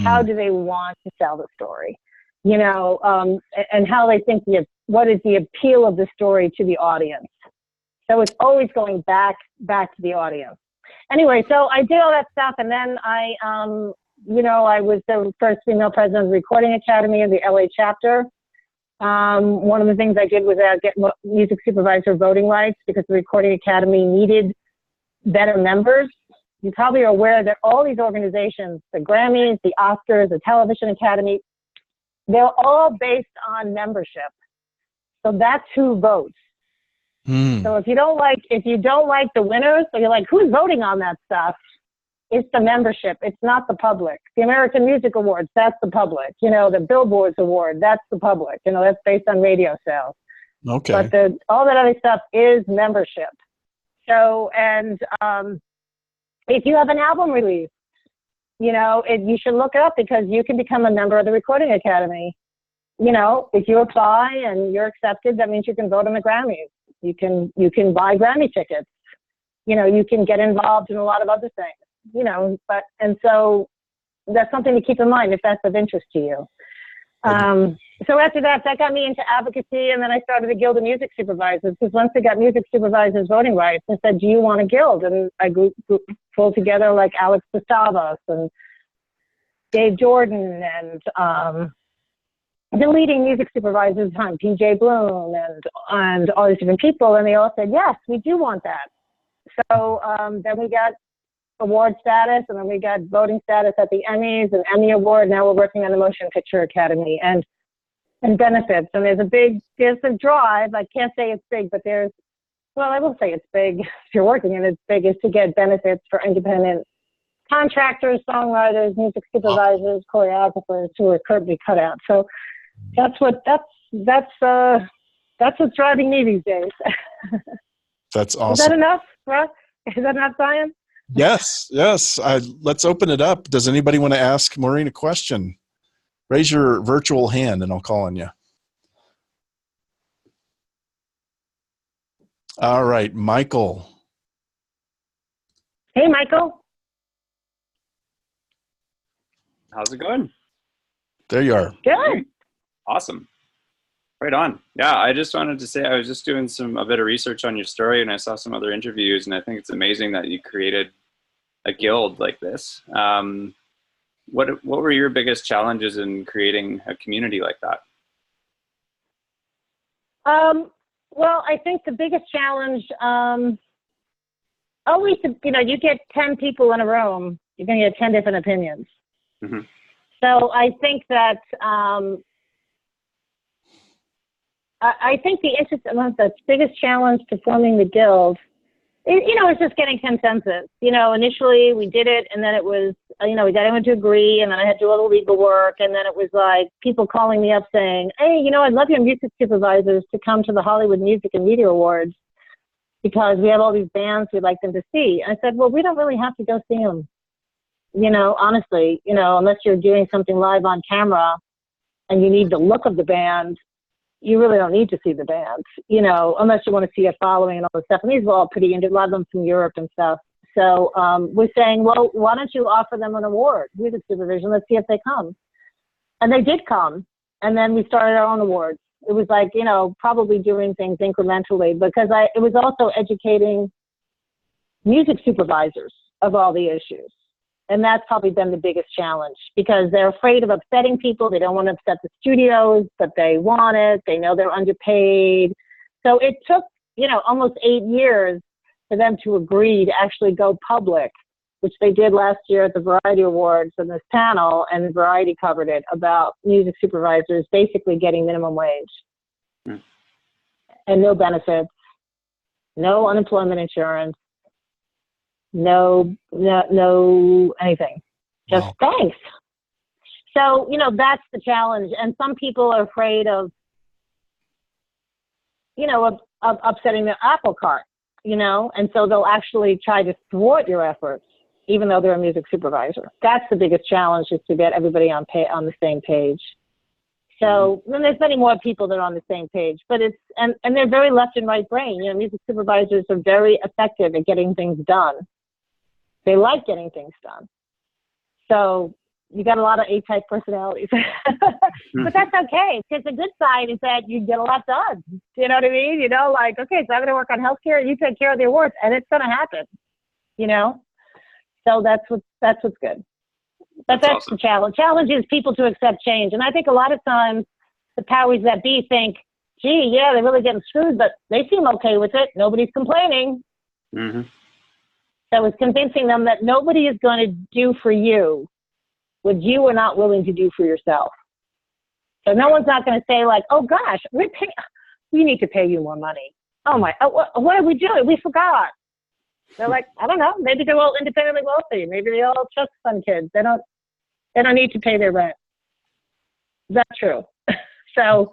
How do they want to sell the story? And how they think what is the appeal of the story to the audience? So it's always going back to the audience. Anyway, so I did all that stuff, and then I was the first female president of the Recording Academy in the LA chapter. One of the things I did was get music supervisor voting rights, because the Recording Academy needed better members. You probably are aware that all these organizations, the Grammys, the Oscars, the Television Academy, they're all based on membership. So that's who votes. So if you don't like the winners, so you're like, who's voting on that stuff? It's the membership. It's not the public. The American Music Awards, that's the public. The Billboard's award, that's the public. That's based on radio sales. Okay. But all that other stuff is membership. So, and if you have an album release, you should look it up, because you can become a member of the Recording Academy. If you apply and you're accepted, that means you can vote on the Grammys. You can buy Grammy tickets. You can get involved in a lot of other things. And so that's something to keep in mind if that's of interest to you. So after that got me into advocacy, and then I started a guild of music supervisors, because once they got music supervisors voting rights, I said, do you want a guild? And I pulled together like Alex Gustavus and Dave Jordan and the leading music supervisors at the time, PJ Bloom and all these different people, and they all said, yes, we do want that. So then we got award status, and then we got voting status at the Emmys and Emmy Award. Now we're working on the Motion Picture Academy and benefits. And there's a drive. I can't say it's big, but I will say it's big. If you're working in it, it's big, is to get benefits for independent contractors, songwriters, music supervisors, choreographers who are currently cut out. So that's what's driving me these days. That's awesome. Is that enough, Russ? Is that enough, Brian? Yes. Let's open it up. Does anybody want to ask Maureen a question? Raise your virtual hand and I'll call on you. All right, Michael. Hey, Michael. How's it going? There you are. Good. Awesome. Right on. Yeah, I just wanted to say I was just doing a bit of research on your story, and I saw some other interviews, and I think it's amazing that you created a guild like this. What were your biggest challenges in creating a community like that? Well, I think the biggest challenge, always, you get 10 people in a room, you're going to get 10 different opinions. Mm-hmm. So I think that, I think the biggest challenge to forming the guild, is just getting consensus. Initially we did it, and then it was, we got everyone to agree, and then I had to do all the legal work, and then it was like people calling me up saying, hey, I'd love your music supervisors to come to the Hollywood Music and Media Awards, because we have all these bands we'd like them to see. And I said, well, we don't really have to go see them. Honestly, unless you're doing something live on camera and you need the look of the band, you really don't need to see the band, unless you want to see a following and all this stuff. And these are all pretty, a lot of them from Europe and stuff. So we're saying, well, why don't you offer them an award, music supervision? Let's see if they come. And they did come. And then we started our own awards. It was like, probably doing things incrementally, because it was also educating music supervisors of all the issues. And that's probably been the biggest challenge, because they're afraid of upsetting people. They don't want to upset the studios, but they want it. They know they're underpaid. So it took, almost 8 years for them to agree to actually go public, which they did last year at the Variety Awards in this panel, and Variety covered it, about music supervisors basically getting minimum wage and no benefits, no unemployment insurance, no anything, just thanks. So, that's the challenge. And some people are afraid of, of upsetting the apple cart. you know, and so they'll actually try to thwart your efforts, even though they're a music supervisor. That's the biggest challenge, is to get everybody on the same page. So then there's many more people that are on the same page, but it's, and they're very left and right brain. You know, music supervisors are very effective at getting things done. They like getting things done. So you got a lot of A-type personalities, but that's okay. Because the good side is that you get a lot done. You know what I mean? You know, like, okay, so I'm going to work on healthcare. You take care of the awards, and it's going to happen. You know, so that's what's good. But that's awesome. The challenge. Challenge is people to accept change, and I think a lot of times the powers that be think, "Gee, yeah, they're really getting screwed, but they seem okay with it. Nobody's complaining." Mm-hmm. So it's convincing them that nobody is going to do for you what you are not willing to do for yourself. So no one's not going to say like, "Oh gosh, we need to pay you more money." Oh my, what are we doing? We forgot. They're like, I don't know. Maybe they're all independently wealthy. Maybe they all trust fund kids. They don't need to pay their rent. Is that true? So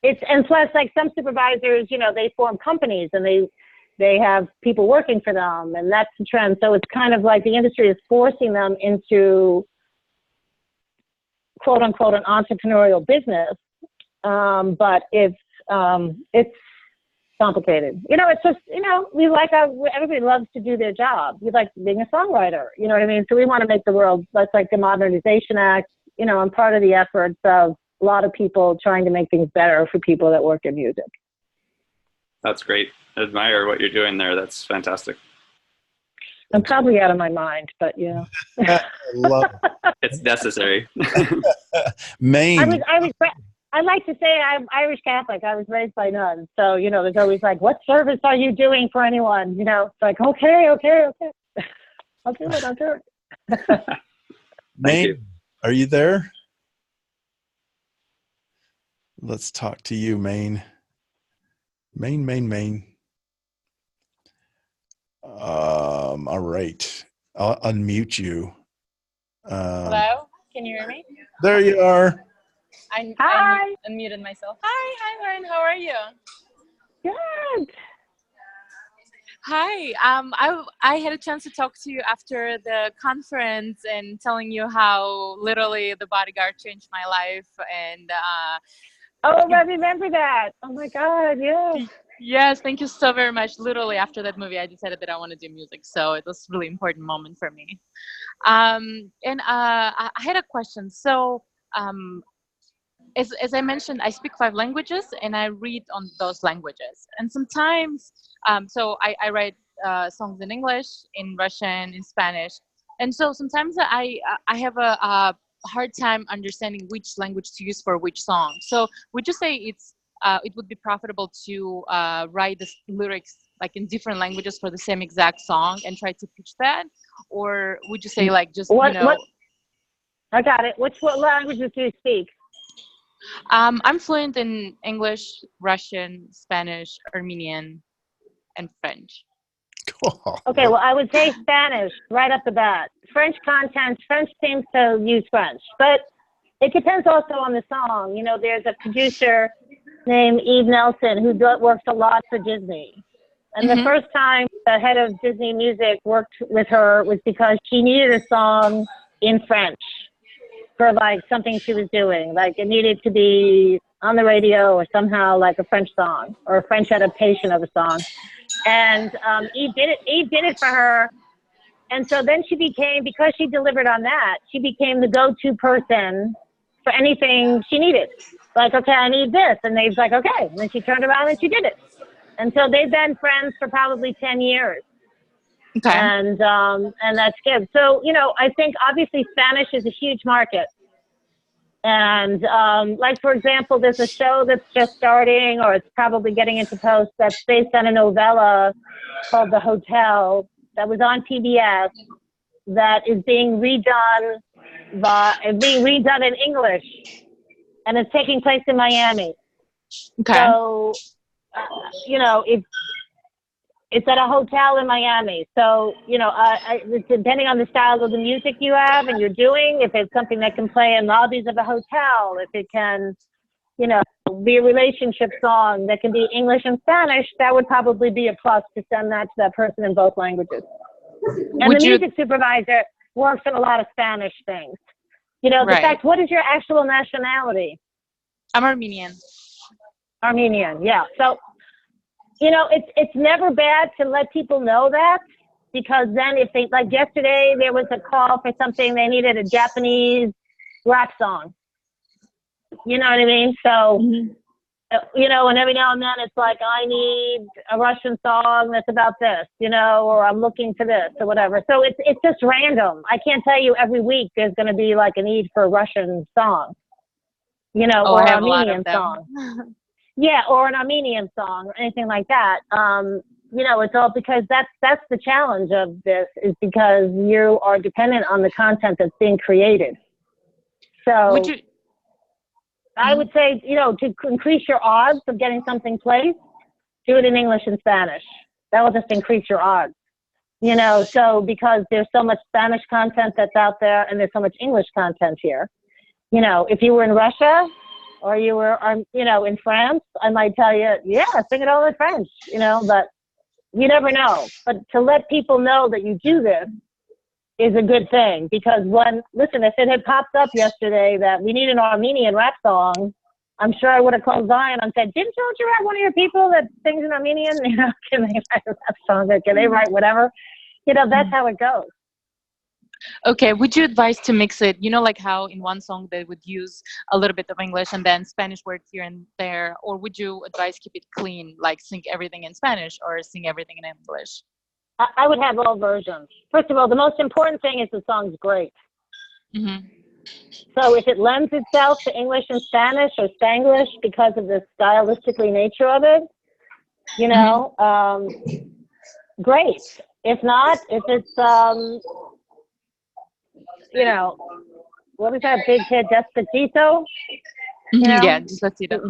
it's, and plus, like, some supervisors, you know, they form companies and they have people working for them, and that's the trend. So it's kind of like the industry is forcing them into, quote unquote, an entrepreneurial business. But it's complicated. You know, it's just, you know, everybody loves to do their job. We like being a songwriter, you know what I mean? So we want to make the world, that's like the Modernization Act, you know, I'm part of the efforts of a lot of people trying to make things better for people that work in music. That's great. I admire what you're doing there. That's fantastic. I'm probably out of my mind, but yeah. I love it. It's necessary. Maine. I like to say I'm Irish Catholic. I was raised by nuns. So, you know, there's always like, what service are you doing for anyone? You know, it's like, okay. I'll do it. Maine, are you there? Let's talk to you, Maine. Maine. All right. I'll unmute you. Hello? Can you hear me? There you are. I unmuted myself. Hi, Maureen. How are you? Good. Hi. I had a chance to talk to you after the conference and telling you how literally The Bodyguard changed my life. And I remember that. Oh my God, yeah. Yes, thank you so very much. Literally after that movie, I decided that I want to do music. So it was a really important moment for me. And I had a question. So as I mentioned, I speak 5 languages and I read on those languages. And sometimes, so I write songs in English, in Russian, in Spanish. And so sometimes I have a hard time understanding which language to use for which song. So would you say it would be profitable to write the lyrics like in different languages for the same exact song and try to pitch that? Or would you say like just, what I got it. What languages do you speak? I'm fluent in English, Russian, Spanish, Armenian, and French. Cool. Okay, well, I would say Spanish right off the bat. French seems to use French, but it depends also on the song. You know, there's a producer named Eve Nelson who works a lot for Disney. And the first time the head of Disney Music worked with her was because she needed a song in French for like something she was doing. Like it needed to be on the radio or somehow like a French song or a French adaptation of a song. And Eve did it for her. And so then she became, because she delivered on that, she became the go-to person for anything she needed. Like, okay, I need this. And Dave's like, okay. And then she turned around and she did it. And so they've been friends for probably 10 years. Okay. And that's good. So, you know, I think obviously Spanish is a huge market. And like, for example, there's a show that's just starting, or it's probably getting into post, that's based on a novella called The Hotel that was on PBS that is being redone in English. And it's taking place in Miami. Okay. So, you know, it's at a hotel in Miami. So, you know, depending on the style of the music you have and you're doing, if it's something that can play in lobbies of a hotel, if it can you know, be a relationship song that can be English and Spanish, that would probably be a plus to send that to that person in both languages. And the music supervisor works on a lot of Spanish things. You know, the fact, what is your actual nationality? I'm Armenian. Armenian, yeah. So, you know, it's never bad to let people know that, because then if they, like yesterday, there was a call for something, they needed a Japanese rap song. You know what I mean? So, you know, and every now and then it's like, I need a Russian song that's about this, you know, or I'm looking for this or whatever. So it's just random. I can't tell you every week there's going to be like a need for a Russian song, you know, or an Armenian song. Yeah, or an Armenian song or anything like that. You know, it's all because that's the challenge of this, is because you are dependent on the content that's being created. So I would say, you know, to increase your odds of getting something placed, do it in English and Spanish. That will just increase your odds. You know, so because there's so much Spanish content that's out there and there's so much English content here. You know, if you were in Russia or you were, you know, in France, I might tell you, yeah, sing it all in French, you know, but you never know. But to let people know that you do this is a good thing, because listen, if it had popped up yesterday that we need an Armenian rap song, I'm sure I would have called Zion and said, don't you have one of your people that sings in Armenian? You know, can they write a rap song? Can they write whatever? You know, that's how it goes. Okay, would you advise to mix it, you know, like how in one song they would use a little bit of English and then Spanish words here and there, or would you advise keep it clean, like sing everything in Spanish or sing everything in English? I would have all versions. First of all, the most important thing is the song's great. So if it lends itself to English and Spanish or Spanglish because of the stylistically nature of it, you know, great. If not, if it's, you know, what was that big hit, Despacito? You know? Yeah, Despacito.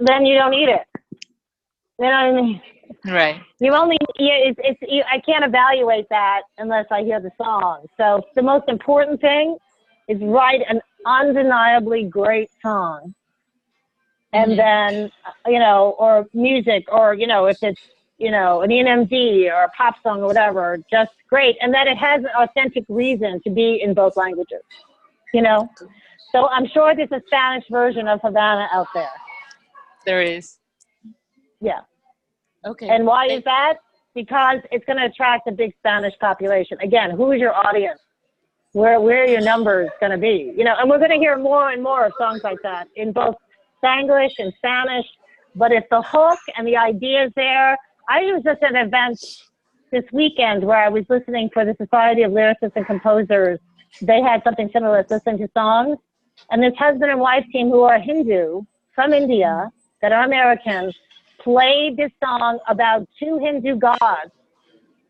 Then you don't need it. You know what I mean? Right. You only, I can't evaluate that unless I hear the song. So the most important thing is write an undeniably great song. And then, you know, or music, or, you know, if it's, you know, an ENMD or a pop song or whatever, just great. And that it has an authentic reason to be in both languages, you know? So I'm sure there's a Spanish version of Havana out there. There is. Yeah. Okay. And why is that? Because it's going to attract a big Spanish population. Again, who is your audience? Where are your numbers going to be? You know, and we're going to hear more and more of songs like that in both Spanglish and Spanish. But if the hook and the idea is there, I was just at an event this weekend where I was listening for the Society of Lyricists and Composers. They had something similar, listening to songs. And this husband and wife team who are Hindu from India that are Americans played this song about two Hindu gods.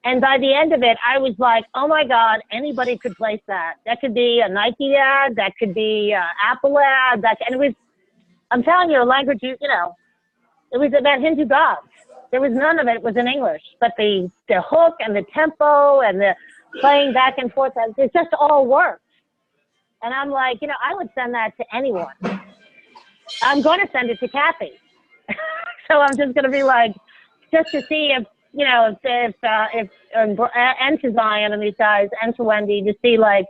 And by the end of it, I was like, oh my God, anybody could place that. That could be a Nike ad, that could be an Apple ad, and it was, I'm telling you, a language, you know, it was about Hindu gods. There was none of it was in English, but the hook and the tempo and the playing back and forth, it just all worked. And I'm like, you know, I would send that to anyone. I'm going to send it to Kathy. So I'm just going to be like, just to see if, you know, and to Zion and these guys, and to Wendy, to see like,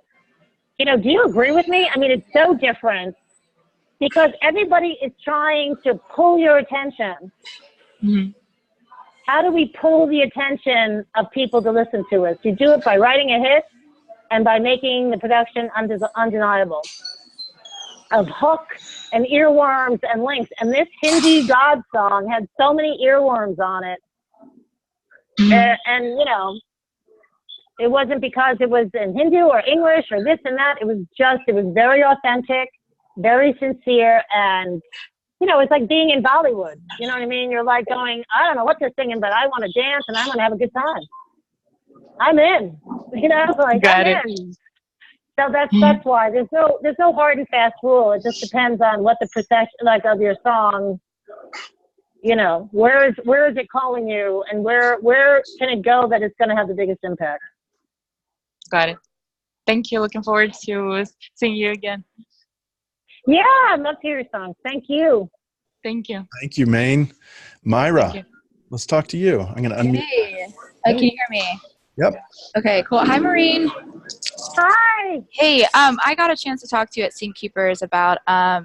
you know, do you agree with me? I mean, it's so different because everybody is trying to pull your attention. How do we pull the attention of people to listen to us? You do it by writing a hit and by making the production undeniable. Of hook and earworms and links. And this Hindi God song had so many earworms on it. And, you know, it wasn't because it was in Hindu or English or this and that. It was very authentic, very sincere. And, you know, it's like being in Bollywood. You know what I mean? You're like going, I don't know what they're singing, but I want to dance and I want to have a good time. I'm in, you know, like I'm in. So that's why there's no hard and fast rule. It just depends on what the perception like of your song. You know, where is it calling you, and where can it go that it's going to have the biggest impact? Got it. Thank you. Looking forward to seeing you again. Yeah, I'd love to hear your song. Thank you. Thank you. Thank you, Maine. Myra, let's talk to you. I'm going to unmute. Hey, can you hear me? Yep. Okay, cool. Hi, Maureen. Hi. Hey, I got a chance to talk to you at Scene Keepers about a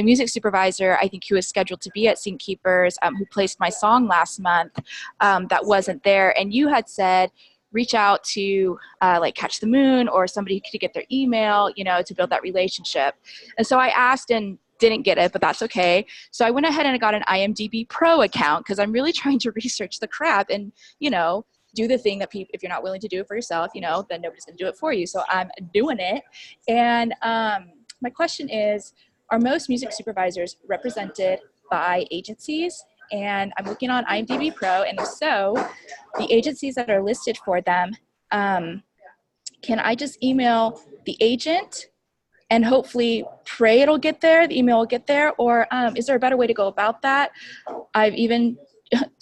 music supervisor, I think, who was scheduled to be at Scene Keepers, who placed my song last month that wasn't there. And you had said, reach out to like Catch the Moon or somebody who could get their email, you know, to build that relationship. And so I asked and didn't get it, but that's okay. So I went ahead and I got an IMDb Pro account because I'm really trying to research the crap and, you know, do the thing that people, if you're not willing to do it for yourself, you know, then nobody's going to do it for you. So I'm doing it. And my question is, are most music supervisors represented by agencies? And I'm looking on IMDb Pro, and if so, the agencies that are listed for them, can I just email the agent and hopefully pray it'll get there, the email will get there? Or is there a better way to go about that? I've even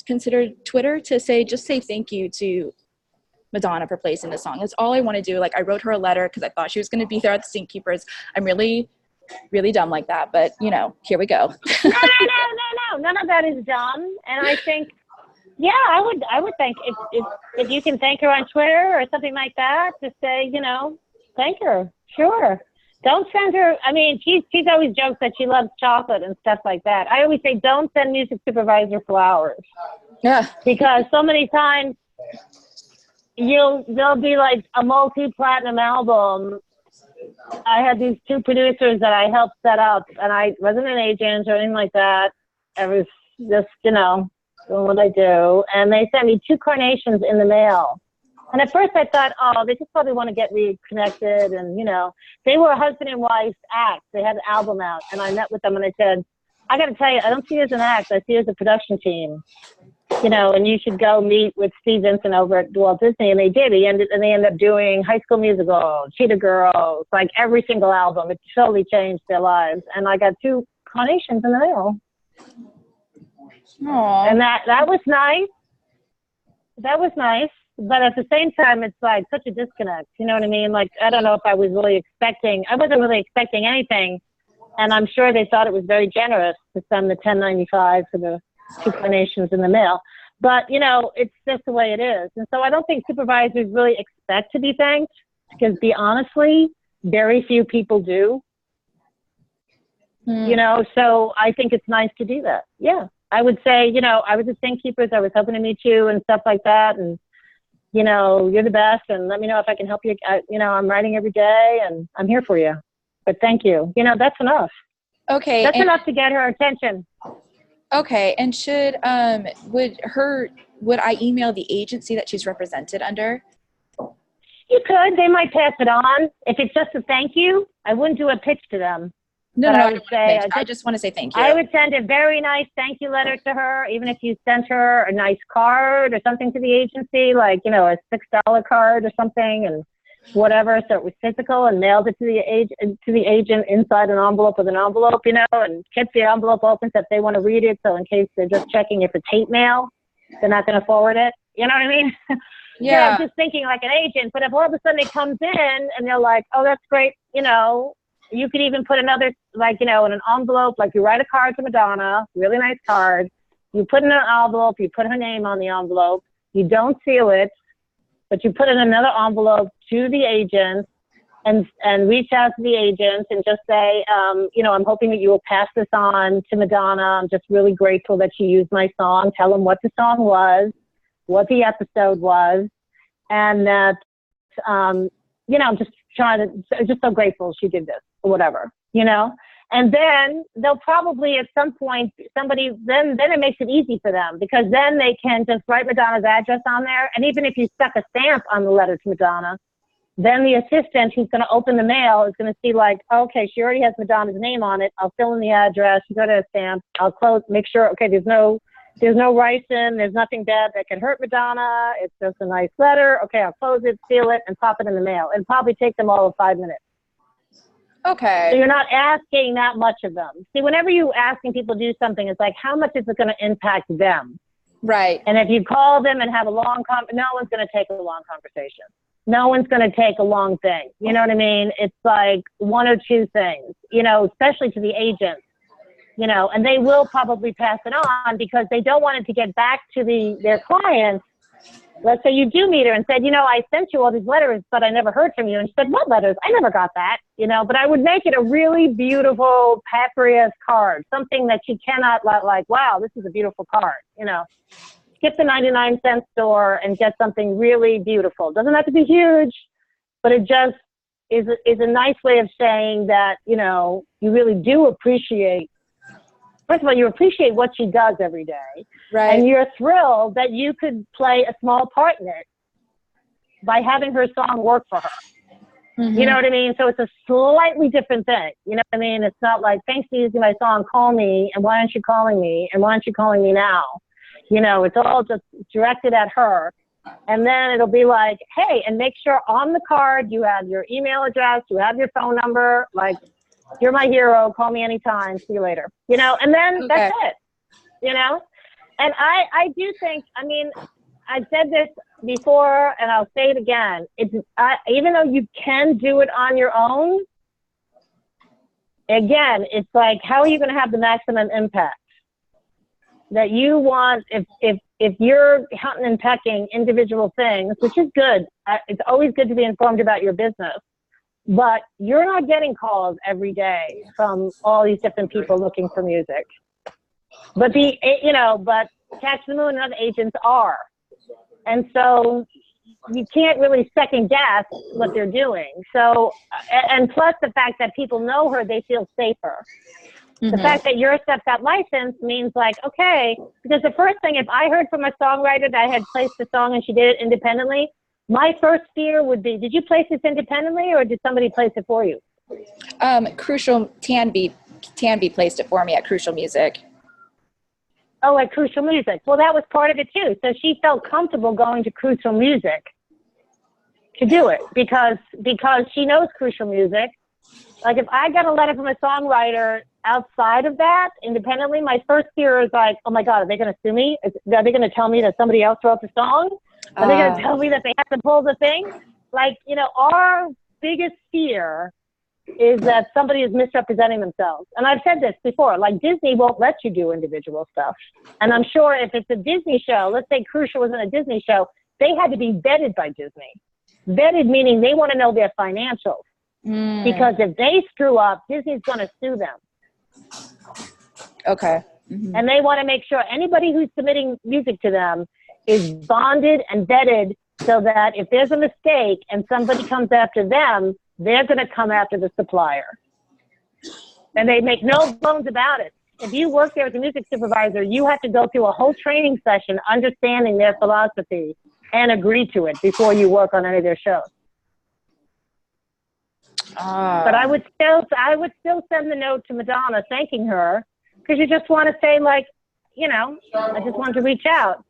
considered Twitter to say, just say thank you to Madonna for placing the song. That's all I want to do. Like, I wrote her a letter because I thought she was going to be there at the Scene Keepers. I'm really dumb like that, but you know, here we go. No. None of that is dumb. And I think, yeah, I would think if you can thank her on Twitter or something like that, to say, you know, thank her. Sure. Don't send her. I mean, she's always jokes that she loves chocolate and stuff like that. I always say, don't send music supervisor flowers. Yeah. Because so many times there'll be like a multi-platinum album. I had these two producers that I helped set up, and I wasn't an agent or anything like that. I was just, you know, doing what I do. And they sent me 2 carnations in the mail. And at first I thought, oh, they just probably want to get reconnected. And, you know, they were a husband and wife act. They had an album out. And I met with them and I said, I got to tell you, I don't see you as an act. I see you as a production team. You know, and you should go meet with Steve Vincent over at Walt Disney. And they did. They ended up doing High School Musical, Cheetah Girls, like every single album. It totally changed their lives. And I got 2 carnations in the mail. Aww. And that was nice. That was nice. But at the same time, it's like such a disconnect. You know what I mean? Like, I don't know if I wasn't really expecting anything. And I'm sure they thought it was very generous to send the $10.95 for the 2 carnations in the mail. But, you know, it's just the way it is. And so I don't think supervisors really expect to be thanked, because honestly, very few people do. You know, so I think it's nice to do that. Yeah. I would say, you know, I was at Scene Keepers. I was hoping to meet you and stuff like that. And, you know, you're the best. And let me know if I can help you. You know, I'm writing every day and I'm here for you. But thank you. You know, that's enough. Okay. That's enough to get her attention. Okay. And should, would I email the agency that she's represented under? You could. They might pass it on. If it's just a thank you, I wouldn't do a pitch to them. No, I just want to say thank you. I would send a very nice thank you letter to her, even if you sent her a nice card or something to the agency, like, you know, a $6 card or something, and whatever, so it was physical, and mailed it to the agent inside an envelope with an envelope, you know, and kept the envelope open so if they want to read it, so in case they're just checking if it's hate mail, they're not going to forward it. You know what I mean? Yeah. I'm just thinking like an agent, but if all of a sudden it comes in and they're like, oh, that's great, you know, you could even put another, like, you know, in an envelope, like you write a card to Madonna, really nice card. You put in an envelope, you put her name on the envelope. You don't seal it, but you put in another envelope to the agent and reach out to the agent and just say, you know, I'm hoping that you will pass this on to Madonna. I'm just really grateful that she used my song. Tell them what the song was, what the episode was, and that, you know, I'm just so grateful she did this or whatever, you know? And then they'll probably at some point, then it makes it easy for them, because then they can just write Madonna's address on there. And even if you stuck a stamp on the letter to Madonna, then the assistant who's going to open the mail is going to see like, okay, she already has Madonna's name on it. I'll fill in the address, go to a stamp, I'll close, make sure, okay, there's no ricin, there's nothing bad that can hurt Madonna. It's just a nice letter. Okay, I'll close it, seal it, and pop it in the mail. It'll probably take them all of 5 minutes. Okay. So you're not asking that much of them. See, whenever you asking people to do something, it's like, how much is it going to impact them? Right. And if you call them and have a long no one's going to take a long conversation. no one's going to take a long thing. You know what I mean? It's like one or two things, you know, especially to the agents, you know, and they will probably pass it on because they don't want it to get back to their clients. Let's say you do meet her and said, you know, I sent you all these letters, but I never heard from you. And she said, what letters? I never got that, you know, but I would make it a really beautiful Patria's card, something that she cannot like, wow, this is a beautiful card, you know. Skip the 99-cent store and get something really beautiful. Doesn't have to be huge, but it just is a nice way of saying that, you know, you really do appreciate. First of all, you appreciate what she does every day. Right. And you're thrilled that you could play a small part in it by having her song work for her. Mm-hmm. You know what I mean? So it's a slightly different thing. You know what I mean? It's not like, thanks for using my song, call me, and why aren't you calling me? And why aren't you calling me now? You know, it's all just directed at her. And then it'll be like, hey, and make sure on the card you have your email address, you have your phone number, like, you're my hero, call me anytime, see you later. You know, and then that's it, you know? And I do think, I mean, I've said this before and I'll say it again. Even though you can do it on your own, again, it's like, how are you going to have the maximum impact? That you want, if you're hunting and pecking individual things, which is good, it's always good to be informed about your business, but you're not getting calls every day from all these different people looking for music. But but Catch the Moon and other agents are. And so you can't really second guess what they're doing. So, and plus the fact that people know her, they feel safer. Mm-hmm. The fact that your stuff got licensed means like, okay, because the first thing, if I heard from a songwriter that I had placed the song and she did it independently, my first fear would be, did you place this independently or did somebody place it for you? Crucial Tanby placed it for me at Crucial Music. Oh, at Crucial Music. Well, that was part of it too. So she felt comfortable going to Crucial Music to do it because she knows Crucial Music. Like if I got a letter from a songwriter outside of that, independently, my first fear is like, oh my God, are they going to sue me? Are they going to tell me that somebody else wrote the song? Are they going to tell me that they have to pull the thing? Like, you know, our biggest fear is that somebody is misrepresenting themselves. And I've said this before, like Disney won't let you do individual stuff. And I'm sure if it's a Disney show, let's say Crucial was in a Disney show, they had to be vetted by Disney. Vetted meaning they want to know their financials. Because if they screw up, Disney's going to sue them. Okay. Mm-hmm. And they want to make sure anybody who's submitting music to them is bonded and vetted so that if there's a mistake and somebody comes after them, they're going to come after the supplier. And they make no bones about it. If you work there as a music supervisor, you have to go through a whole training session understanding their philosophy and agree to it before you work on any of their shows. But I would still send the note to Madonna thanking her because you just want to say like, you know, I just want to reach out.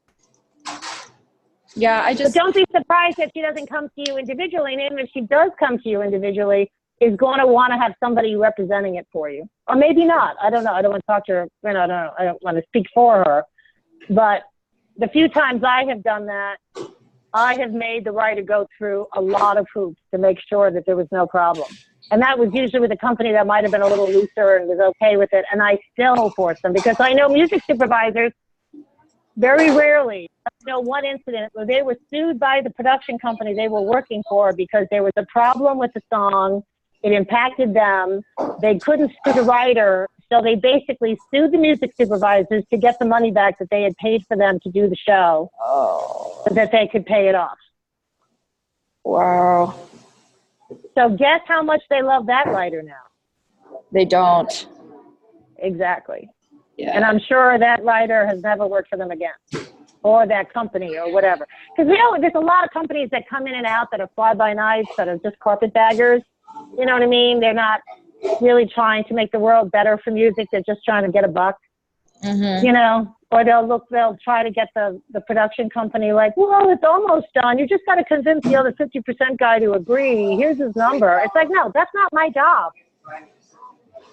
Yeah, But don't be surprised if she doesn't come to you individually. And even if she does come to you individually, is going to want to have somebody representing it for you. Or maybe not. I don't know. I don't want to talk to her. You know, I don't want to speak for her. But the few times I have done that, I have made the writer go through a lot of hoops to make sure that there was no problem. And that was usually with a company that might have been a little looser and was okay with it. And I still force them because I know music supervisors, very rarely, I know one incident where they were sued by the production company they were working for because there was a problem with the song. It impacted them. They couldn't sue the writer. So they basically sued the music supervisors to get the money back that they had paid for them to do the show so that they could pay it off. Wow. So guess how much they love that writer now? They don't. Exactly. Yeah. And I'm sure that writer has never worked for them again or that company or whatever. Because, you know, there's a lot of companies that come in and out that are fly-by-nights, that are just carpetbaggers. You know what I mean? They're not really trying to make the world better for music. They're just trying to get a buck, you know, or they'll try to get the production company like, well, it's almost done. You just got to convince the other 50% guy to agree. Here's his number. It's like, no, that's not my job.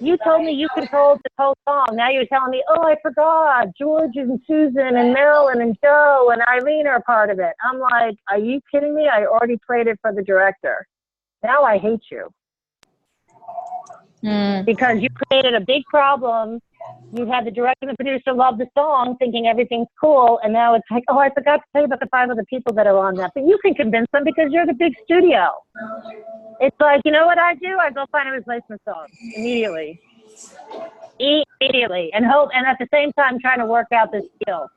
You told me you controlled this whole song. Now you're telling me, oh, I forgot. George and Susan and Marilyn and Joe and Eileen are part of it. I'm like, are you kidding me? I already played it for the director. Now I hate you. Because you created a big problem. You had the director and the producer love the song, thinking everything's cool, and now it's like, oh, I forgot to tell you about the 5 other people that are on that. But you can convince them because you're the big studio. It's like, you know what I do? I go find a replacement song immediately. Immediately. And hope, and at the same time trying to work out this deal.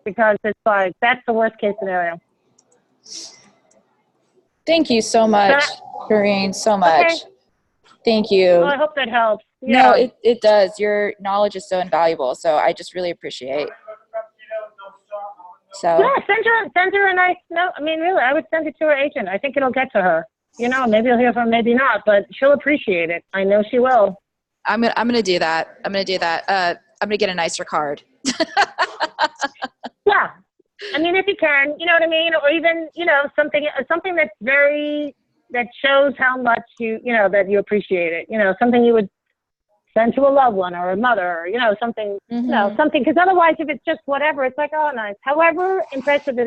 Because it's like, that's the worst case scenario. Thank you so much, Maureen, so much. Okay. Thank you. Well, I hope that helps. Yeah. No, it does. Your knowledge is so invaluable, so I just really appreciate. So yeah, send her a nice note. I mean, really, I would send it to her agent. I think it'll get to her. You know, maybe you'll hear from her, maybe not, but she'll appreciate it. I know she will. I'm gonna do that. I'm gonna get a nicer card. Yeah, I mean, if you can, you know what I mean, or even, you know, something that shows how much you know, that you appreciate it. You know, something you would send to a loved one or a mother, or, you know, something, you know, something, because otherwise if it's just whatever, it's like, oh, nice. However impressive it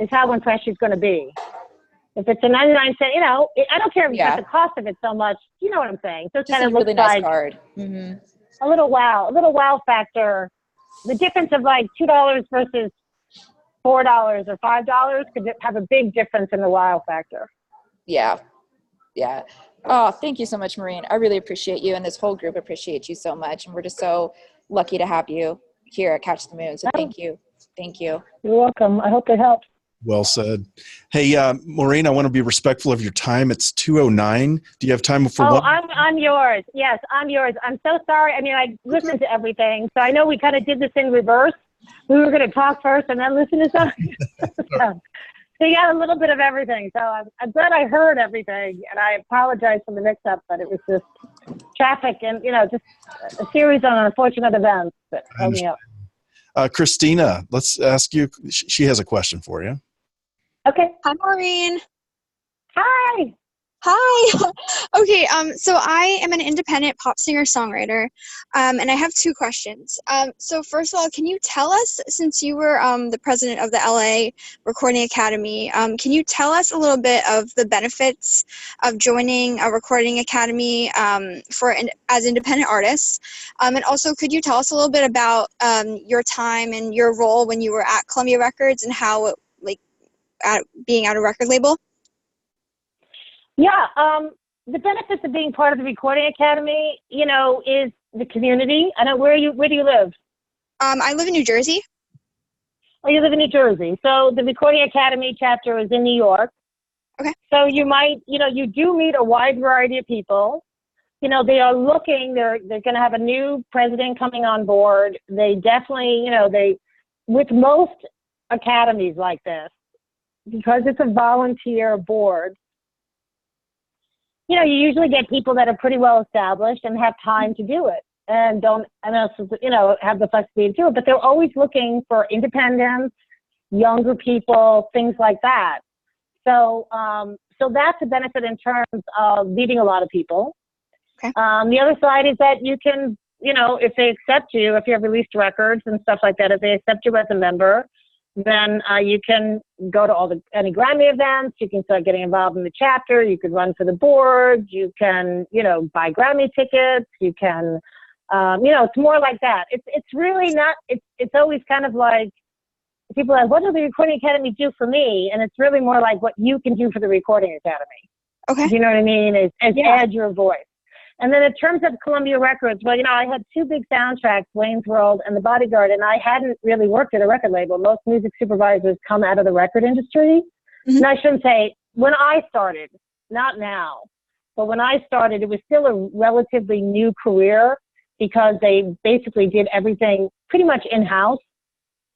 is how impressed she's going to be. If it's a 99 cent, you know, I don't care if it's not the cost of it so much. You know what I'm saying? So it's just kind a of really nice like card. a little wow factor. The difference of like $2 versus $4 or $5 could have a big difference in the wow factor. Yeah. Oh, thank you so much, Maureen. I really appreciate you, and this whole group appreciates you so much. And we're just so lucky to have you here at Catch the Moon. So thank you. You're welcome. I hope it helps. Well said. Hey, Maureen, I want to be respectful of your time. It's 2:09. Do you have time for one? I'm yours. Yes, I'm yours. I'm so sorry. I mean, I listened to everything, so I know we kind of did this in reverse. We were going to talk first and then listen to something. So you got a little bit of everything. So I'm glad I heard everything, and I apologize for the mix-up, but it was just traffic and, you know, just a series of unfortunate events that held me up. Christina, let's ask you. She has a question for you. Okay. Hi, Maureen. Hi. Hi. Okay, so I am an independent pop singer-songwriter, and I have 2 questions. So first of all, can you tell us, since you were the president of the LA Recording Academy, can you tell us a little bit of the benefits of joining a recording academy as independent artists? And also, could you tell us a little bit about your time and your role when you were at Columbia Records and how, being at a record label? Yeah, the benefits of being part of the Recording Academy, you know, is the community. I know where do you live? I live in New Jersey. Oh, you live in New Jersey. So the Recording Academy chapter is in New York. Okay. So you might, you know, you do meet a wide variety of people. You know, they are looking, they're going to have a new president coming on board. They definitely, you know, with most academies like this, because it's a volunteer board, you know, you usually get people that are pretty well established and have time to do it and also, you know, have the flexibility to do it. But they're always looking for independence, younger people, things like that. So, so that's a benefit in terms of meeting a lot of people. Okay. The other side is that you can, you know, if they accept you, if you have released records and stuff like that, if they accept you as a member, then you can go to any Grammy events. You can start getting involved in the chapter. You could run for the board. You can, you know, buy Grammy tickets. You can, you know, it's more like that. It's really not. It's always kind of like people are like, what does the Recording Academy do for me? And it's really more like what you can do for the Recording Academy. Okay. You know what I mean? Is add your voice. And then in terms of Columbia Records, well, you know, I had 2 big soundtracks, Wayne's World and The Bodyguard, and I hadn't really worked at a record label. Most music supervisors come out of the record industry. And I shouldn't say, when I started, not now, but when I started, it was still a relatively new career because they basically did everything pretty much in-house.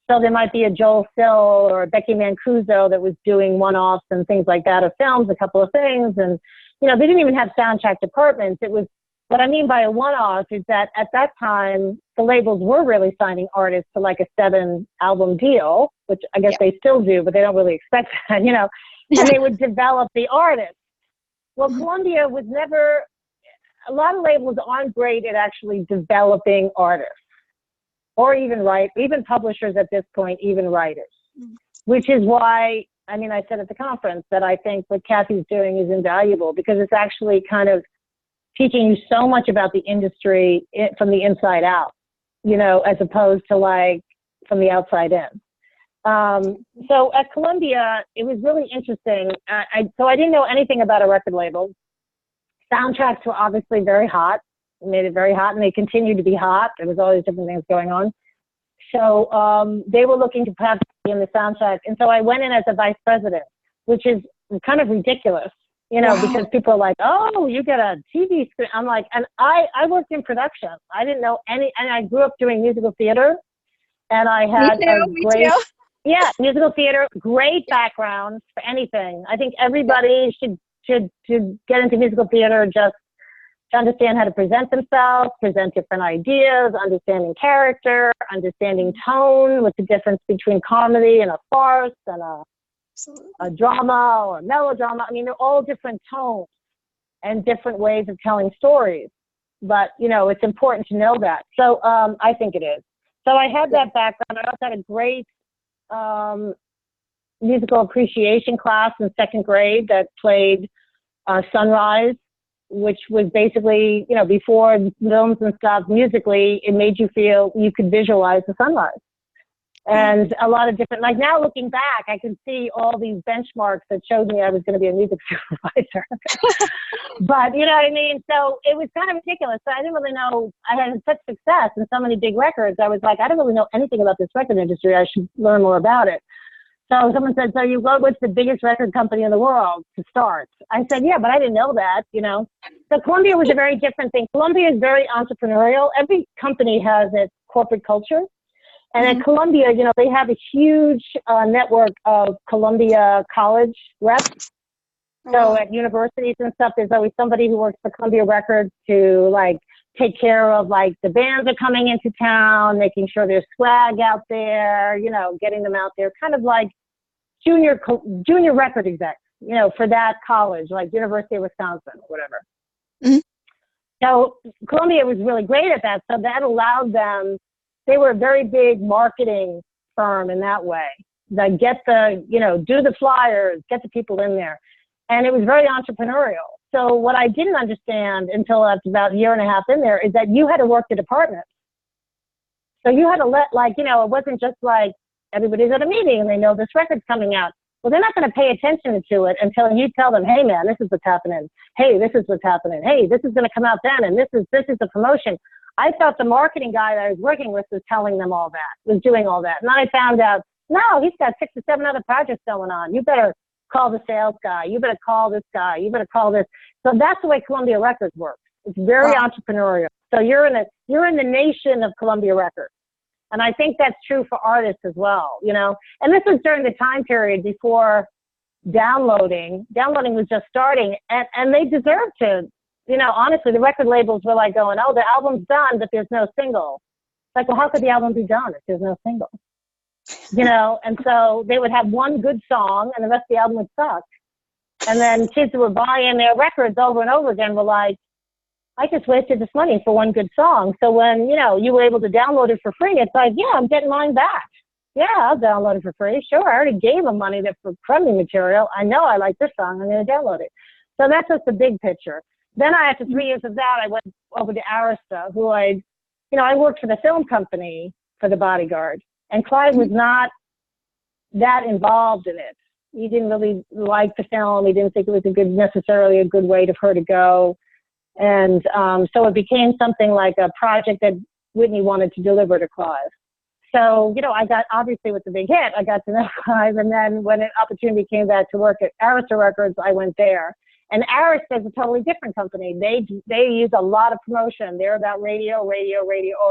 So there might be a Joel Still or a Becky Mancuso that was doing one-offs and things like that, or films, a couple of things, and you know, they didn't even have soundtrack departments. It was, what I mean by a one-off is that at that time, the labels were really signing artists to like a 7-album deal, which I guess they still do, but they don't really expect that, you know, and they would develop the artist. Well, Columbia was never, a lot of labels aren't great at actually developing artists, or even publishers at this point, even writers, which is why, I mean, I said at the conference that I think what Kathy's doing is invaluable, because it's actually kind of teaching you so much about the industry from the inside out, you know, as opposed to like from the outside in. So at Columbia, it was really interesting. So I didn't know anything about a record label. Soundtracks were obviously very hot. It made it very hot, and they continued to be hot. There was all these different things going on. So they were looking to perhaps be in the soundtrack. And so I went in as a vice president, which is kind of ridiculous, you know, because people are like, oh, you get a TV screen. I'm like, and I worked in production. I didn't know and I grew up doing musical theater, and I had yeah, musical theater, great background for anything. I think everybody should get into musical theater just to understand how to present themselves, present different ideas, understanding character, understanding tone, what's the difference between comedy and a farce and a drama or a melodrama. I mean, they're all different tones and different ways of telling stories. But, you know, it's important to know that. So I think it is. So I had that background. I also had a great musical appreciation class in second grade that played Sunrise, which was basically, you know, before films and stuff, musically, it made you feel you could visualize the sunrise. And a lot of different, like now looking back, I can see all these benchmarks that showed me I was going to be a music supervisor. But, you know what I mean? So it was kind of ridiculous. So I didn't really know, I had such success in so many big records. I was like, I don't really know anything about this record industry. I should learn more about it. So someone said, so you go, what's the biggest record company in the world to start? I said, yeah, but I didn't know that, you know. So Columbia was a very different thing. Columbia is very entrepreneurial. Every company has its corporate culture. And at Columbia, you know, they have a huge network of Columbia college reps. So at universities and stuff, there's always somebody who works for Columbia Records to like take care of like the bands are coming into town, making sure there's swag out there, you know, getting them out there, kind of like junior record execs, you know, for that college, like University of Wisconsin or whatever. So Columbia was really great at that. So that allowed them, they were a very big marketing firm in that way. That get the, you know, do the flyers, get the people in there. And it was very entrepreneurial. So what I didn't understand until after about a year and a half in there is that you had to work the department. So you had to let, like, you know, it wasn't just like everybody's at a meeting and they know this record's coming out. Well, they're not going to pay attention to it until you tell them, hey, man, this is what's happening. Hey, this is what's happening. Hey, this is going to come out then. And this is the promotion. I thought the marketing guy that I was working with was telling them all that, was doing all that. And then I found out, no, he's got 6 or 7 other projects going on. You better call the sales guy. You better call this guy. You better call this. So that's the way Columbia Records works. It's very entrepreneurial. So you're in the nation of Columbia Records. And I think that's true for artists as well, you know. And this was during the time period before downloading. Downloading was just starting. And they deserved to, you know, honestly, the record labels were like going, oh, the album's done, but there's no single. Like, well, how could the album be done if there's no single? You know, and so they would have one good song and the rest of the album would suck. And then kids who were buying their records over and over again were like, I just wasted this money for one good song. So when, you know, you were able to download it for free, it's like, yeah, I'm getting mine back. Yeah, I'll download it for free. Sure, I already gave them money for crummy material. I know I like this song. I'm going to download it. So that's just the big picture. Then after 3 years of that, I went over to Arista, who I worked for the film company for The Bodyguard. And Clive was not that involved in it. He didn't really like the film. He didn't think it was necessarily a good way for her to go. And so it became something like a project that Whitney wanted to deliver to Clive. So, you know, I got, obviously with the big hit, I got to know Clive. And then when an opportunity came back to work at Arista Records, I went there. And Arista is a totally different company. They use a lot of promotion. They're about radio, or,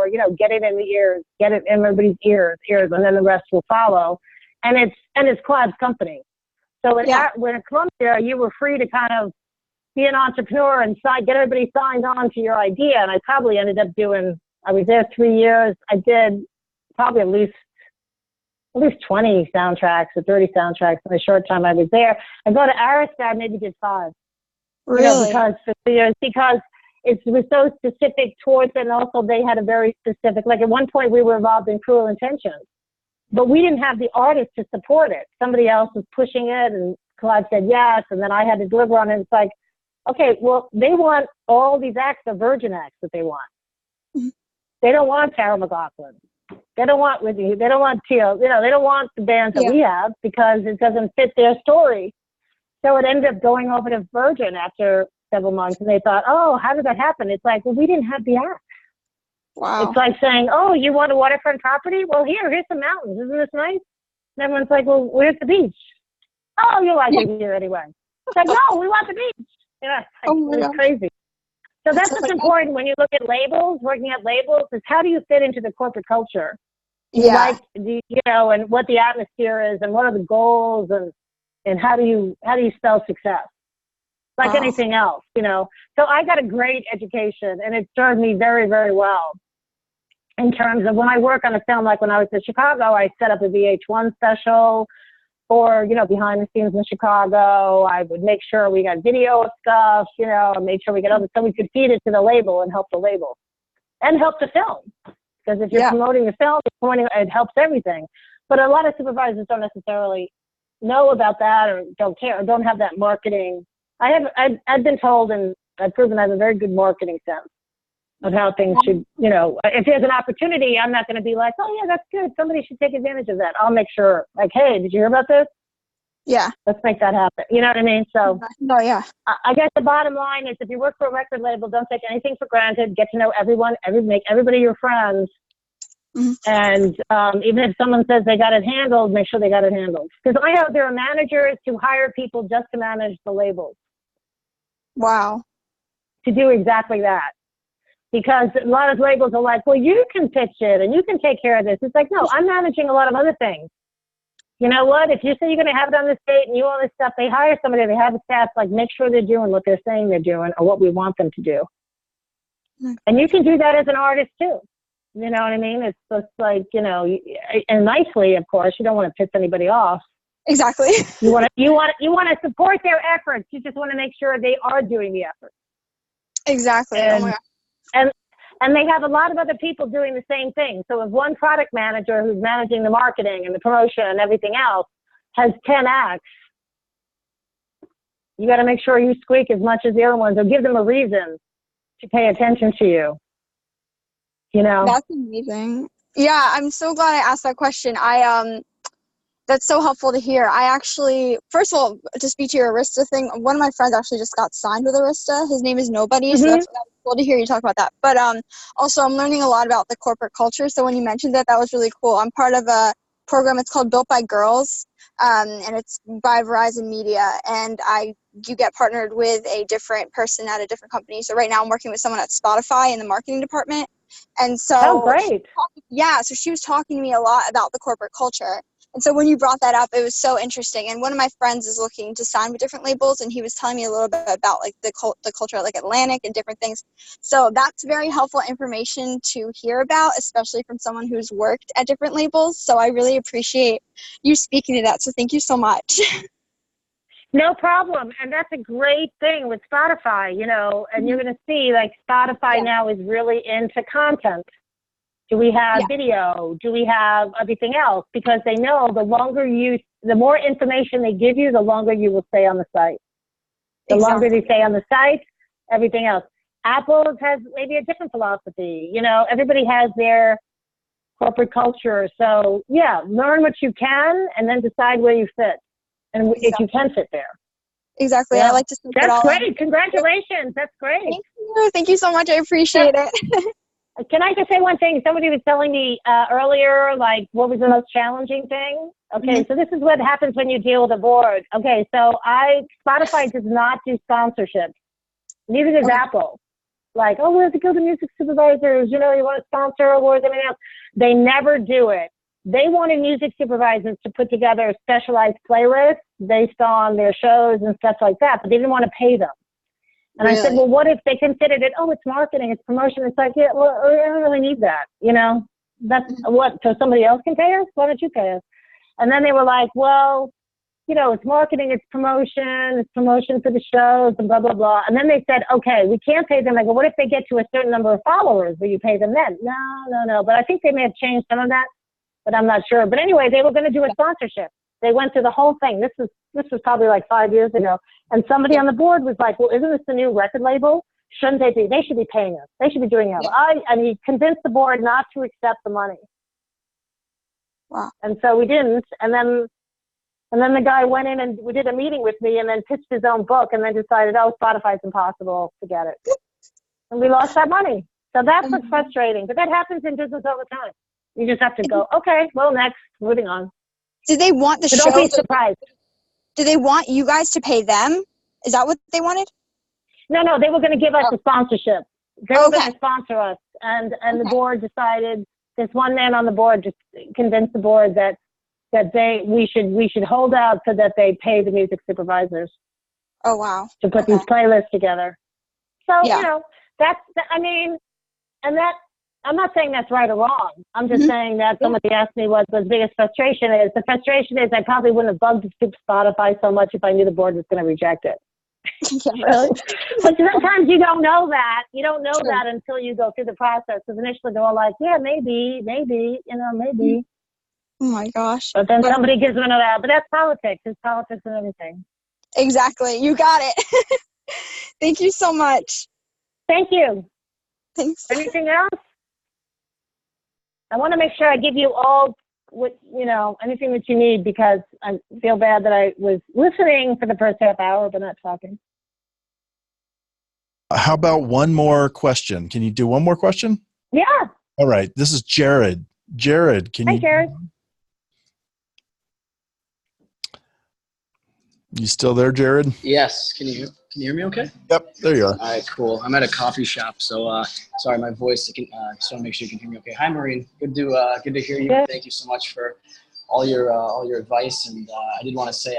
you know, get it in the ears, get it in everybody's ears, and then the rest will follow. And it's Clive's company. So when at Columbia, you were free to kind of be an entrepreneur and get everybody signed on to your idea. And I probably ended up I was there 3 years. I did probably at least 20 soundtracks or 30 soundtracks in the short time I was there. I go to Arista, I maybe did 5. Really? You know, because it was so specific towards it, and also they had a very specific, like at one point we were involved in Cruel Intentions, but we didn't have the artist to support it. Somebody else was pushing it, and Clive said yes, and then I had to deliver on it. It's like, okay, well, they want all these acts, the virgin acts that they want. They don't want Tara McLaughlin. They don't want Whitney. They don't want Teal. They don't want the bands that we have because it doesn't fit their story. So it ended up going over to Virgin after several months, and they thought, oh, how did that happen? It's like, well, we didn't have the act. Wow. It's like saying, oh, you want a waterfront property? Well, here's some mountains. Isn't this nice? And everyone's like, well, where's the beach? Oh, you like it here anyway. It's like, no, we want the beach. Yeah, it's crazy. So that's what's important when you look at labels, working at labels, is how do you fit into the corporate culture? Yeah. And what the atmosphere is, and what are the goals, and how do you spell success? Like anything else, So I got a great education, and it served me very, very well in terms of when I work on a film. Like when I was in Chicago, I set up a VH1 special for, behind the scenes in Chicago. I would make sure we got video of stuff, and make sure we got other so we could feed it to the label and help the label and help the film. Because if you're promoting the film, it helps everything. But a lot of supervisors don't necessarily know about that, or don't care, or don't have that marketing. I've been told, and I've proven I have a very good marketing sense of how things should, if there's an opportunity, I'm not going to be like, oh yeah, that's good, somebody should take advantage of that. I'll make sure, like, hey, did you hear about this? Yeah. Let's make that happen. You know what I mean? So, no, yeah. I guess the bottom line is, if you work for a record label, don't take anything for granted. Get to know everyone, make everybody your friends. Mm-hmm. And even if someone says they got it handled, make sure they got it handled. Because I know there are managers who hire people just to manage the labels. Wow. To do exactly that. Because a lot of labels are like, well, you can pitch it and you can take care of this. It's like, no, I'm managing a lot of other things. You know what? If you say you're going to have it on this date and you all this stuff, they hire somebody, they have a staff, like, make sure they're doing what they're saying they're doing or what we want them to do. Mm-hmm. And you can do that as an artist too. You know what I mean? It's just like, and nicely, of course, you don't want to piss anybody off. Exactly. You want to support their efforts. You just want to make sure they are doing the effort. Exactly. And, and they have a lot of other people doing the same thing. So if one product manager who's managing the marketing and the promotion and everything else has 10 acts, you got to make sure you squeak as much as the other ones, or give them a reason to pay attention to you. That's amazing. Yeah, I'm so glad I asked that question. That's so helpful to hear. I actually, first of all, to speak to your Arista thing, one of my friends actually just got signed with Arista. His name is Nobody, so that's cool to hear you talk about that. But also, I'm learning a lot about the corporate culture. So when you mentioned that was really cool. I'm part of a program. It's called Built by Girls, and it's by Verizon Media. And you get partnered with a different person at a different company. So right now, I'm working with someone at Spotify in the marketing department. And so, oh, great. So she was talking to me a lot about the corporate culture. And so when you brought that up, it was so interesting. And one of my friends is looking to sign with different labels, and he was telling me a little bit about like the culture at like Atlantic and different things. So that's very helpful information to hear about, especially from someone who's worked at different labels. So I really appreciate you speaking to that. So thank you so much. No problem. And that's a great thing with Spotify, and you're going to see like Spotify now is really into content. Do we have video? Do we have everything else? Because they know the more information they give you, the longer you will stay on the site. The longer they stay on the site, everything else. Apple has maybe a different philosophy. Everybody has their corporate culture. So learn what you can and then decide where you fit. And if you can fit there. Exactly. Yeah. I like to think That's great. Congratulations. That's great. Thank you. Thank you so much. I appreciate it. Can I just say one thing? Somebody was telling me earlier, like, what was the most challenging thing? Okay, so this is what happens when you deal with a board. Okay, so Spotify does not do sponsorship. Neither does Apple. Like, oh, we have to go to music supervisors. You want to sponsor awards, everything else. They never do it. They wanted music supervisors to put together specialized playlists based on their shows and stuff like that, but they didn't want to pay them. And I said, well, what if they considered it, it's marketing, it's promotion. It's like, well, we don't really need that, That's what, so somebody else can pay us? Why don't you pay us? And then they were like, well, it's marketing, it's promotion for the shows and blah, blah, blah. And then they said, okay, we can't pay them. I go, what if they get to a certain number of followers? Will you pay them then? No. But I think they may have changed some of that, but I'm not sure. But anyway, they were going to do a sponsorship. They went through the whole thing. This was probably like 5 years ago. And somebody on the board was like, well, isn't this the new record label? Shouldn't they be? They should be paying us. They should be doing it. And he convinced the board not to accept the money. Wow. And so we didn't. And then the guy went in and we did a meeting with me and then pitched his own book and then decided, Spotify's impossible. Forget it. And we lost that money. So that's what's frustrating. But that happens in business all the time. You just have to go, okay, well, next, moving on. Did they want the show? Don't be surprised. Did they want you guys to pay them? Is that what they wanted? No, they were going to give us a sponsorship. They were going to sponsor us. And the board decided, this one man on the board just convinced the board that we should hold out so that they pay the music supervisors. Oh, wow. To put these playlists together. So, I'm not saying that's right or wrong. I'm just saying that somebody asked me what the biggest frustration is. The frustration is I probably wouldn't have bugged Spotify so much if I knew the board was going to reject it. Really? But sometimes you don't know that. You don't know that until you go through the process. Because initially they're all like, yeah, maybe, maybe. Oh my gosh. But then somebody gives them another out. But that's politics. It's politics and everything. Exactly. You got it. Thank you so much. Thank you. Thanks. Anything else? I want to make sure I give you all anything that you need because I feel bad that I was listening for the first half hour but not talking. How about one more question? Can you do one more question? Yeah. All right. This is Jared. Jared, Hi, Jared. You still there, Jared? Yes. Can you hear me okay? Yep, there you are. All right, cool. I'm at a coffee shop, so sorry, my voice. Just want to make sure you can hear me okay. Hi, Maureen. Good to hear you. Yeah. Thank you so much for all your advice. And I did want to say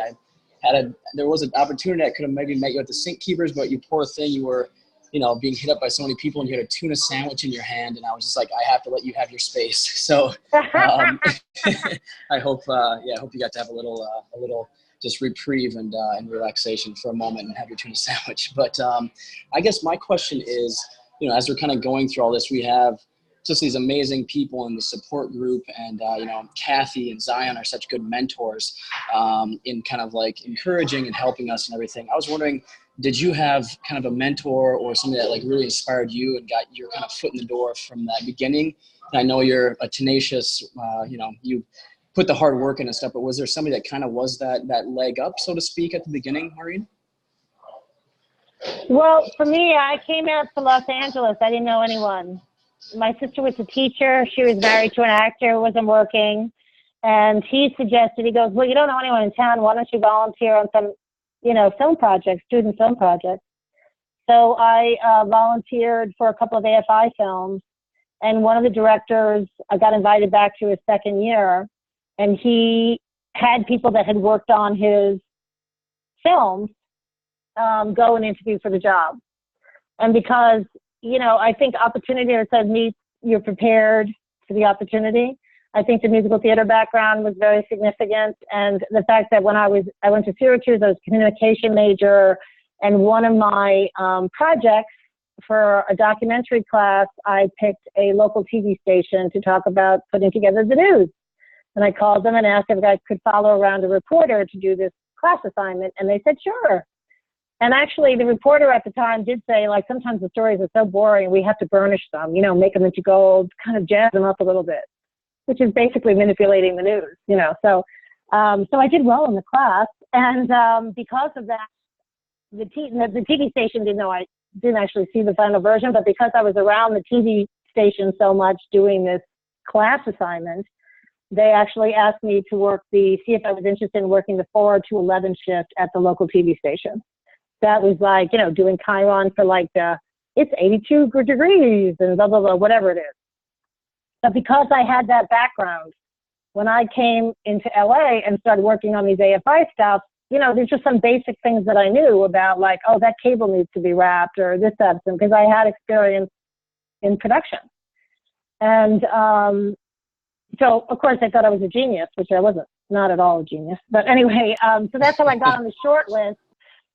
there was an opportunity I could have maybe met you at the Sink Keepers, but you poor thing, you were being hit up by so many people, and you had a tuna sandwich in your hand, and I was just like, I have to let you have your space. So I hope you got to have a little just reprieve and relaxation for a moment and have your tuna sandwich. But I guess my question is, as we're kind of going through all this, we have just these amazing people in the support group, and Kathy and Zion are such good mentors in kind of like encouraging and helping us and everything. I was wondering, did you have kind of a mentor or somebody that like really inspired you and got your kind of foot in the door from that beginning? And I know you're a tenacious, you put the hard work in and stuff, but was there somebody that kind of was that leg up, so to speak, at the beginning, Maureen? Well, for me, I came out to Los Angeles. I didn't know anyone. My sister was a teacher. She was married to an actor who wasn't working. And he suggested, he goes, well, you don't know anyone in town. Why don't you volunteer on some, film projects, student film projects? So I volunteered for a couple of AFI films. And one of the directors, I got invited back to his second year. And he had people that had worked on his films go and interview for the job. And because, I think opportunity that says you're prepared for the opportunity. I think the musical theater background was very significant. And the fact that when I went to Syracuse, I was a communication major. And one of my projects for a documentary class, I picked a local TV station to talk about putting together the news. And I called them and asked if I could follow around a reporter to do this class assignment. And they said, sure. And actually, the reporter at the time did say, like, sometimes the stories are so boring, we have to burnish them, make them into gold, kind of jazz them up a little bit, which is basically manipulating the news, So I did well in the class. And because of that, the TV station didn't know I didn't actually see the final version, but because I was around the TV station so much doing this class assignment, they actually asked me to see if I was interested in working the 4 to 11 shift at the local TV station. That was like, doing Chiron for like it's 82 degrees and blah, blah, blah, whatever it is. But because I had that background, when I came into LA and started working on these AFI stuff, there's just some basic things that I knew about, like, oh, that cable needs to be wrapped or this, that, because I had experience in production. And so, of course, I thought I was a genius, which I wasn't, not at all a genius. But anyway, so that's how I got on the short list.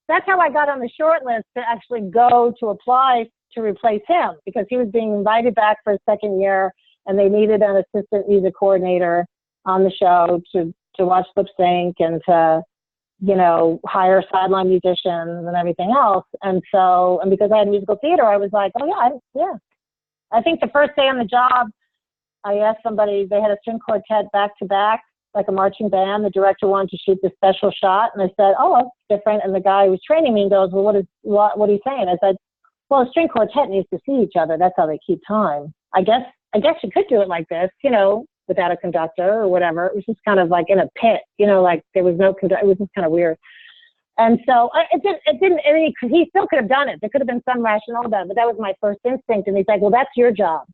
That's how I got on the short list to actually go to apply to replace him, because he was being invited back for his second year, and they needed an assistant music coordinator on the show to watch lip sync and to, you know, hire sideline musicians and everything else. And so, and because I had musical theater, I was like, oh yeah. I think the first day on the job, I asked somebody, they had a string quartet back to back, like a marching band. The director wanted to shoot this special shot, and I said, oh, that's different. And the guy who was training me goes, well, what are you saying? I said, well, a string quartet needs to see each other. That's how they keep time. I guess you could do it like this, you know, without a conductor or whatever. It was just kind of like in a pit, you know, like there was no conductor. It was just kind of weird. And so he still could have done it. There could have been some rationale about it, but that was my first instinct. And he's like, well, that's your job.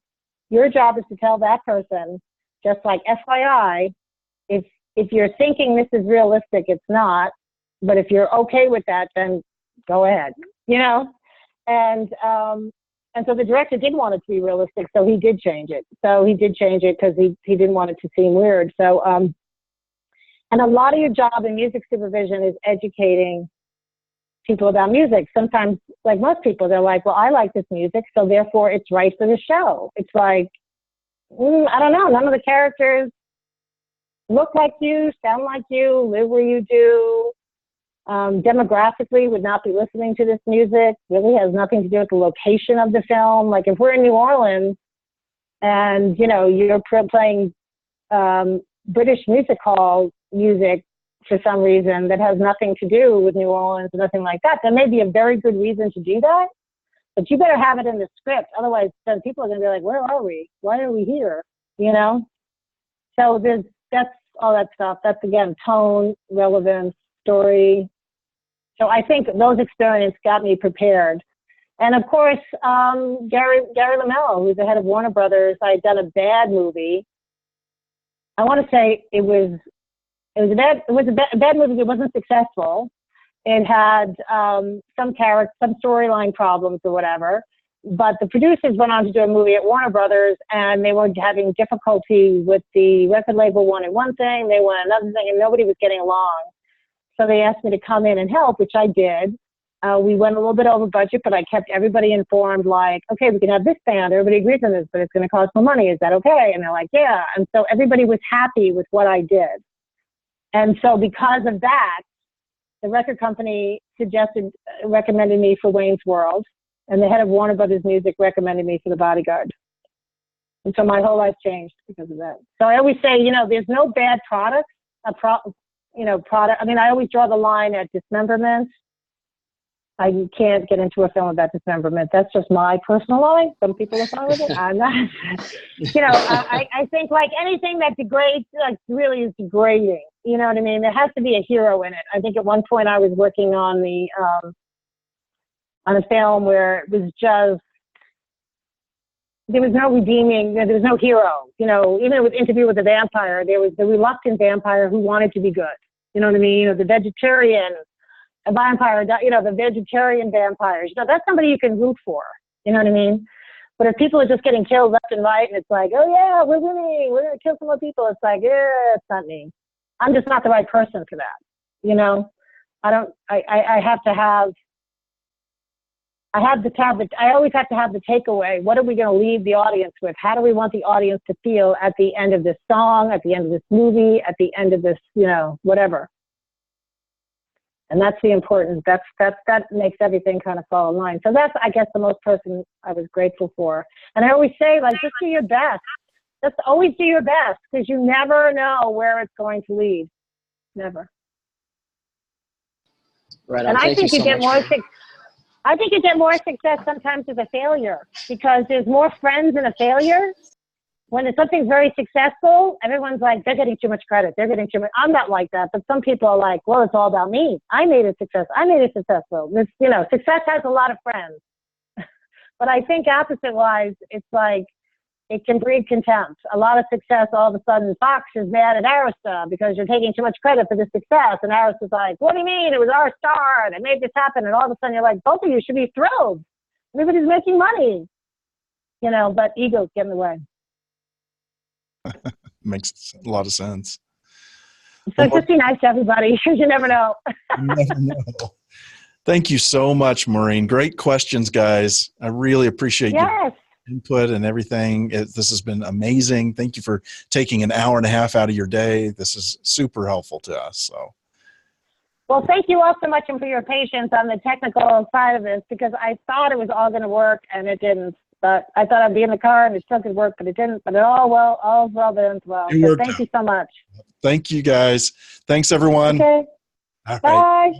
Your job is to tell that person, just like FYI, if you're thinking this is realistic, it's not. But if you're okay with that, then go ahead, you know? And so the director did want it to be realistic, so he did change it. So he did change it because he didn't want it to seem weird. So, and a lot of your job in music supervision is educating people about music. Sometimes, like most people, they're like, well, I like this music, so therefore it's right for the show. It's like, I don't know, none of the characters look like you, sound like you, live where you do. Demographically would not be listening to this music, really has nothing to do with the location of the film. Like if we're in New Orleans and, you know, you're playing British music hall music for some reason that has nothing to do with New Orleans or nothing like that, there may be a very good reason to do that, but you better have it in the script. Otherwise, then people are going to be like, where are we? Why are we here? You know? So that's all that stuff. That's, again, tone, relevance, story. So I think those experiences got me prepared. And of course, Gary LaMello, who's the head of Warner Brothers, I had done a bad movie. I want to say it was a bad movie. It wasn't successful. It had some storyline problems or whatever. But the producers went on to do a movie at Warner Brothers, and they were having difficulty with the record label. Wanted one thing, they wanted another thing, and nobody was getting along. So they asked me to come in and help, which I did. We went a little bit over budget, but I kept everybody informed, like, okay, we can have this band. Everybody agrees on this, but it's going to cost more money. Is that okay? And they're like, yeah. And so everybody was happy with what I did. And so because of that, the record company recommended me for Wayne's World, and the head of Warner Brothers Music recommended me for The Bodyguard. And so my whole life changed because of that. So I always say, you know, there's no bad product. Product. I mean, I always draw the line at dismemberment. I can't get into a film about dismemberment. That's just my personal line. Some people are fine with it. I'm not. You know, I think like anything that degrades, like really is degrading. You know what I mean? There has to be a hero in it. I think at one point I was working on a film where it was just, there was no redeeming, there was no hero. You know, even with Interview with the Vampire, there was the reluctant vampire who wanted to be good. You know what I mean? You know, the vegetarian vampire, you know, the vegetarian vampires. You know, that's somebody you can root for. You know what I mean? But if people are just getting killed left and right, and it's like, oh yeah, we're winning, we're going to kill some more people, it's like, yeah, it's not me. I'm just not the right person for that. You know, I always have to have the takeaway. What are we going to leave the audience with? How do we want the audience to feel at the end of this song, at the end of this movie, at the end of this, you know, whatever. And that's the importance. That makes everything kind of fall in line. So that's, I guess, the most person I was grateful for. And I always say, like, just do your best. Just always do your best, because you never know where it's going to lead. Never. Right. And I think you get more success sometimes with a failure, because there's more friends in a failure. When something's very successful, everyone's like, they're getting too much credit. They're getting too much. I'm not like that, but some people are like, well, it's all about me. I made it success. I made it successful. This, you know, success has a lot of friends. But I think opposite-wise, it's like, it can breed contempt. A lot of success, all of a sudden, Fox is mad at Arista because you're taking too much credit for this success. And Arista's like, what do you mean? It was our star that made this happen. And all of a sudden, you're like, both of you should be thrilled. Everybody's making money. You know, but egos get in the way. Makes a lot of sense. So just be nice to everybody, because you never know. You never know. Thank you so much, Maureen. Great questions, guys. I really appreciate your input and everything. This has been amazing. Thank you for taking an hour and a half out of your day. This is super helpful to us. So, well, thank you all so much and for your patience on the technical side of this, because I thought it was all going to work and it didn't. But I thought I'd be in the car and it still could work, but it didn't. But all's well done as well. So thank you so much. Thank you, guys. Thanks, everyone. Okay. All right. Bye.